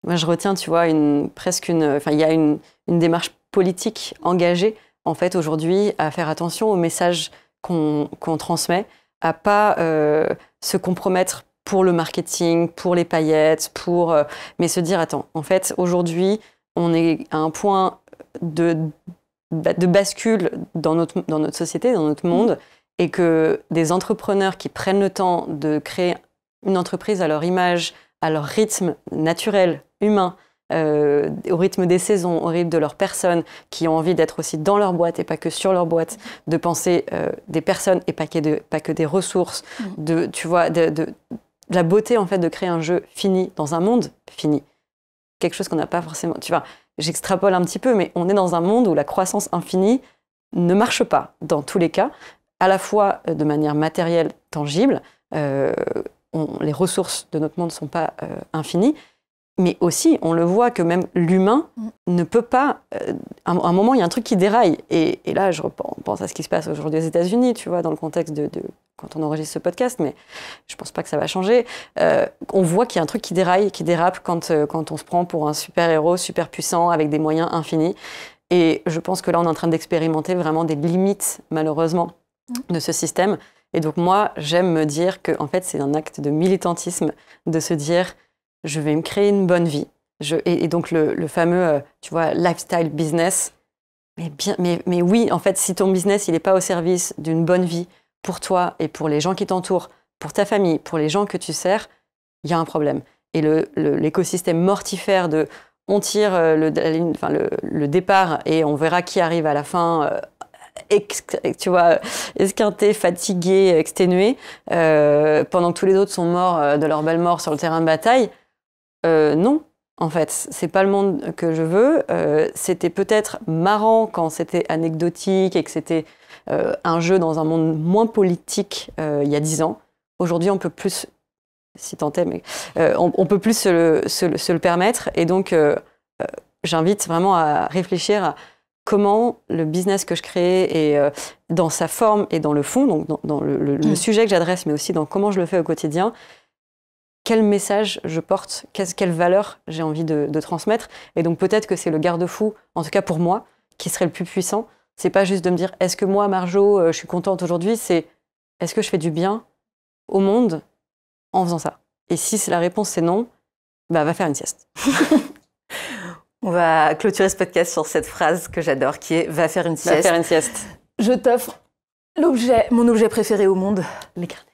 moi, je retiens, tu vois, il y a une démarche politique engagée, en fait, aujourd'hui, à faire attention aux messages qu'on transmet, à pas se compromettre pour le marketing, pour les paillettes, mais se dire, attends, en fait, aujourd'hui, on est à un point de bascule dans notre société, dans notre monde, et que des entrepreneurs qui prennent le temps de créer une entreprise à leur image, à leur rythme naturel, humain, au rythme des saisons, au rythme de leurs personnes, qui ont envie d'être aussi dans leur boîte et pas que sur leur boîte, de penser des personnes et pas que des ressources, tu vois, de la beauté en fait de créer un jeu fini dans un monde fini. Quelque chose qu'on n'a pas forcément... Tu vois, j'extrapole un petit peu, mais on est dans un monde où la croissance infinie ne marche pas dans tous les cas, à la fois de manière matérielle, tangible, les ressources de notre monde ne sont pas infinies, mais aussi, on le voit que même l'humain ne peut pas... à un moment, il y a un truc qui déraille. Et là, je pense à ce qui se passe aujourd'hui aux États-Unis, tu vois, dans le contexte de quand on enregistre ce podcast, mais je pense pas que ça va changer. On voit qu'il y a un truc qui déraille, qui dérape quand on se prend pour un super-héros, super puissant, avec des moyens infinis. Et je pense que là, on est en train d'expérimenter vraiment des limites, malheureusement, de ce système. Et donc moi, j'aime me dire que en fait, c'est un acte de militantisme de se dire... je vais me créer une bonne vie. Et donc, le fameux, tu vois, lifestyle business. Mais oui, en fait, si ton business, il n'est pas au service d'une bonne vie pour toi et pour les gens qui t'entourent, pour ta famille, pour les gens que tu sers, il y a un problème. Et l'écosystème mortifère de on tire le départ et on verra qui arrive à la fin, tu vois, esquinté, fatigué, exténué, pendant que tous les autres sont morts de leur belle mort sur le terrain de bataille. Non, en fait, c'est pas le monde que je veux. C'était peut-être marrant quand c'était anecdotique et que c'était un jeu dans un monde moins politique il y a 10 ans. Aujourd'hui, on peut plus, si tant est, mais on peut plus se le permettre. Et donc, j'invite vraiment à réfléchir à comment le business que je crée et dans sa forme et dans le fond, donc dans le sujet que j'adresse, mais aussi dans comment je le fais au quotidien. Quel message je porte, quelle valeur j'ai envie de transmettre. Et donc peut-être que c'est le garde-fou, en tout cas pour moi, qui serait le plus puissant. C'est pas juste de me dire, est-ce que moi, Marjo, je suis contente aujourd'hui, c'est est-ce que je fais du bien au monde en faisant ça? Et si la réponse c'est non, bah va faire une sieste. On va clôturer ce podcast sur cette phrase que j'adore, qui est « va faire une sieste ». Va faire une sieste. Je t'offre mon objet préféré au monde. Les carnets.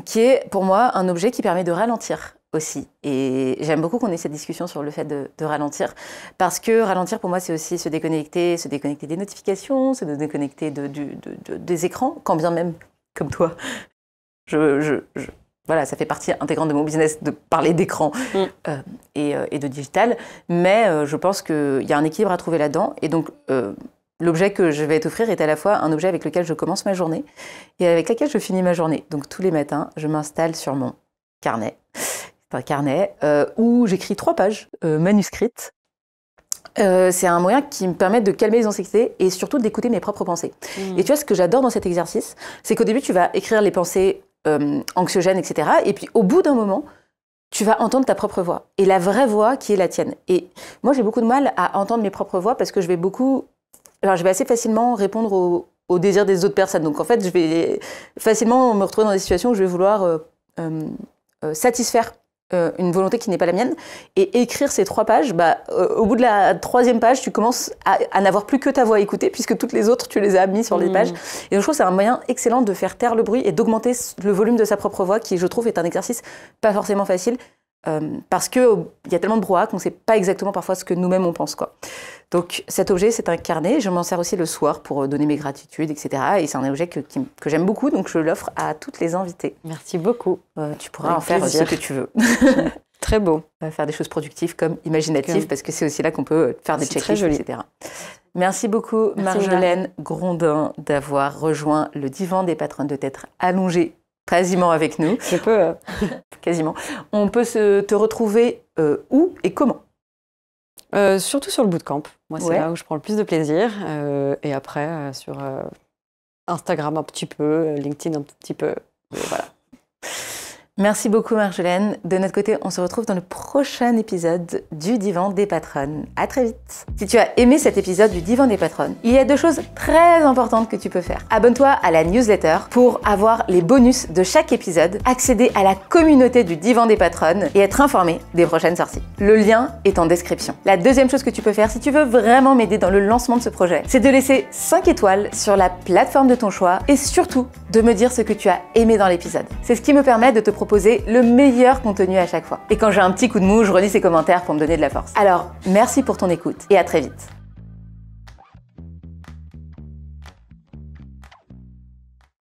Qui est pour moi un objet qui permet de ralentir aussi. Et j'aime beaucoup qu'on ait cette discussion sur le fait de ralentir, parce que ralentir pour moi c'est aussi se déconnecter des notifications, se déconnecter des écrans, quand bien même, comme toi, voilà, ça fait partie intégrante de mon business de parler d'écran et de digital, mais je pense qu'il y a un équilibre à trouver là-dedans, et donc l'objet que je vais t'offrir est à la fois un objet avec lequel je commence ma journée et avec lequel je finis ma journée. Donc tous les matins, je m'installe sur mon carnet. C'est un carnet où j'écris 3 pages manuscrites. C'est un moyen qui me permet de calmer les anxiétés et surtout d'écouter mes propres pensées. Et tu vois, ce que j'adore dans cet exercice, c'est qu'au début, tu vas écrire les pensées anxiogènes, etc. Et puis au bout d'un moment, tu vas entendre ta propre voix. Et la vraie voix qui est la tienne. Et moi, j'ai beaucoup de mal à entendre mes propres voix parce que je vais assez facilement répondre aux désirs des autres personnes. Donc en fait, je vais facilement me retrouver dans des situations où je vais vouloir satisfaire une volonté qui n'est pas la mienne. Et écrire ces 3 pages, au bout de la 3e page, tu commences à n'avoir plus que ta voix à écouter, puisque toutes les autres, tu les as mis sur les pages. Et donc je trouve que c'est un moyen excellent de faire taire le bruit et d'augmenter le volume de sa propre voix, qui je trouve est un exercice pas forcément facile. Parce qu'il y a tellement de brouhaha qu'on ne sait pas exactement parfois ce que nous-mêmes on pense, quoi. Donc cet objet, c'est un carnet. Je m'en sers aussi le soir pour donner mes gratitudes, etc. Et c'est un objet que j'aime beaucoup, donc je l'offre à toutes les invitées. Merci beaucoup. Tu pourras en faire ce que tu veux. Très beau. Faire des choses productives comme imaginatives, parce que c'est aussi là qu'on peut faire des checklists, etc. Merci beaucoup, Marjolaine Grondin, d'avoir rejoint le divan des patronnes, de t'être allongée quasiment avec nous. Je peux. Quasiment. On peut te retrouver où et comment? Surtout sur le bootcamp. Moi, c'est là où je prends le plus de plaisir. Et après, sur Instagram un petit peu, LinkedIn un petit peu. Voilà. Merci beaucoup Marjolaine. De notre côté, on se retrouve dans le prochain épisode du Divan des Patronnes. À très vite. Si tu as aimé cet épisode du Divan des Patronnes, il y a 2 choses très importantes que tu peux faire. Abonne-toi à la newsletter pour avoir les bonus de chaque épisode, accéder à la communauté du Divan des Patronnes et être informé des prochaines sorties. Le lien est en description. La 2e chose que tu peux faire si tu veux vraiment m'aider dans le lancement de ce projet, c'est de laisser 5 étoiles sur la plateforme de ton choix et surtout de me dire ce que tu as aimé dans l'épisode. C'est ce qui me permet de te proposer proposer le meilleur contenu à chaque fois. Et quand j'ai un petit coup de mou, je relis ses commentaires pour me donner de la force. Alors, merci pour ton écoute et à très vite.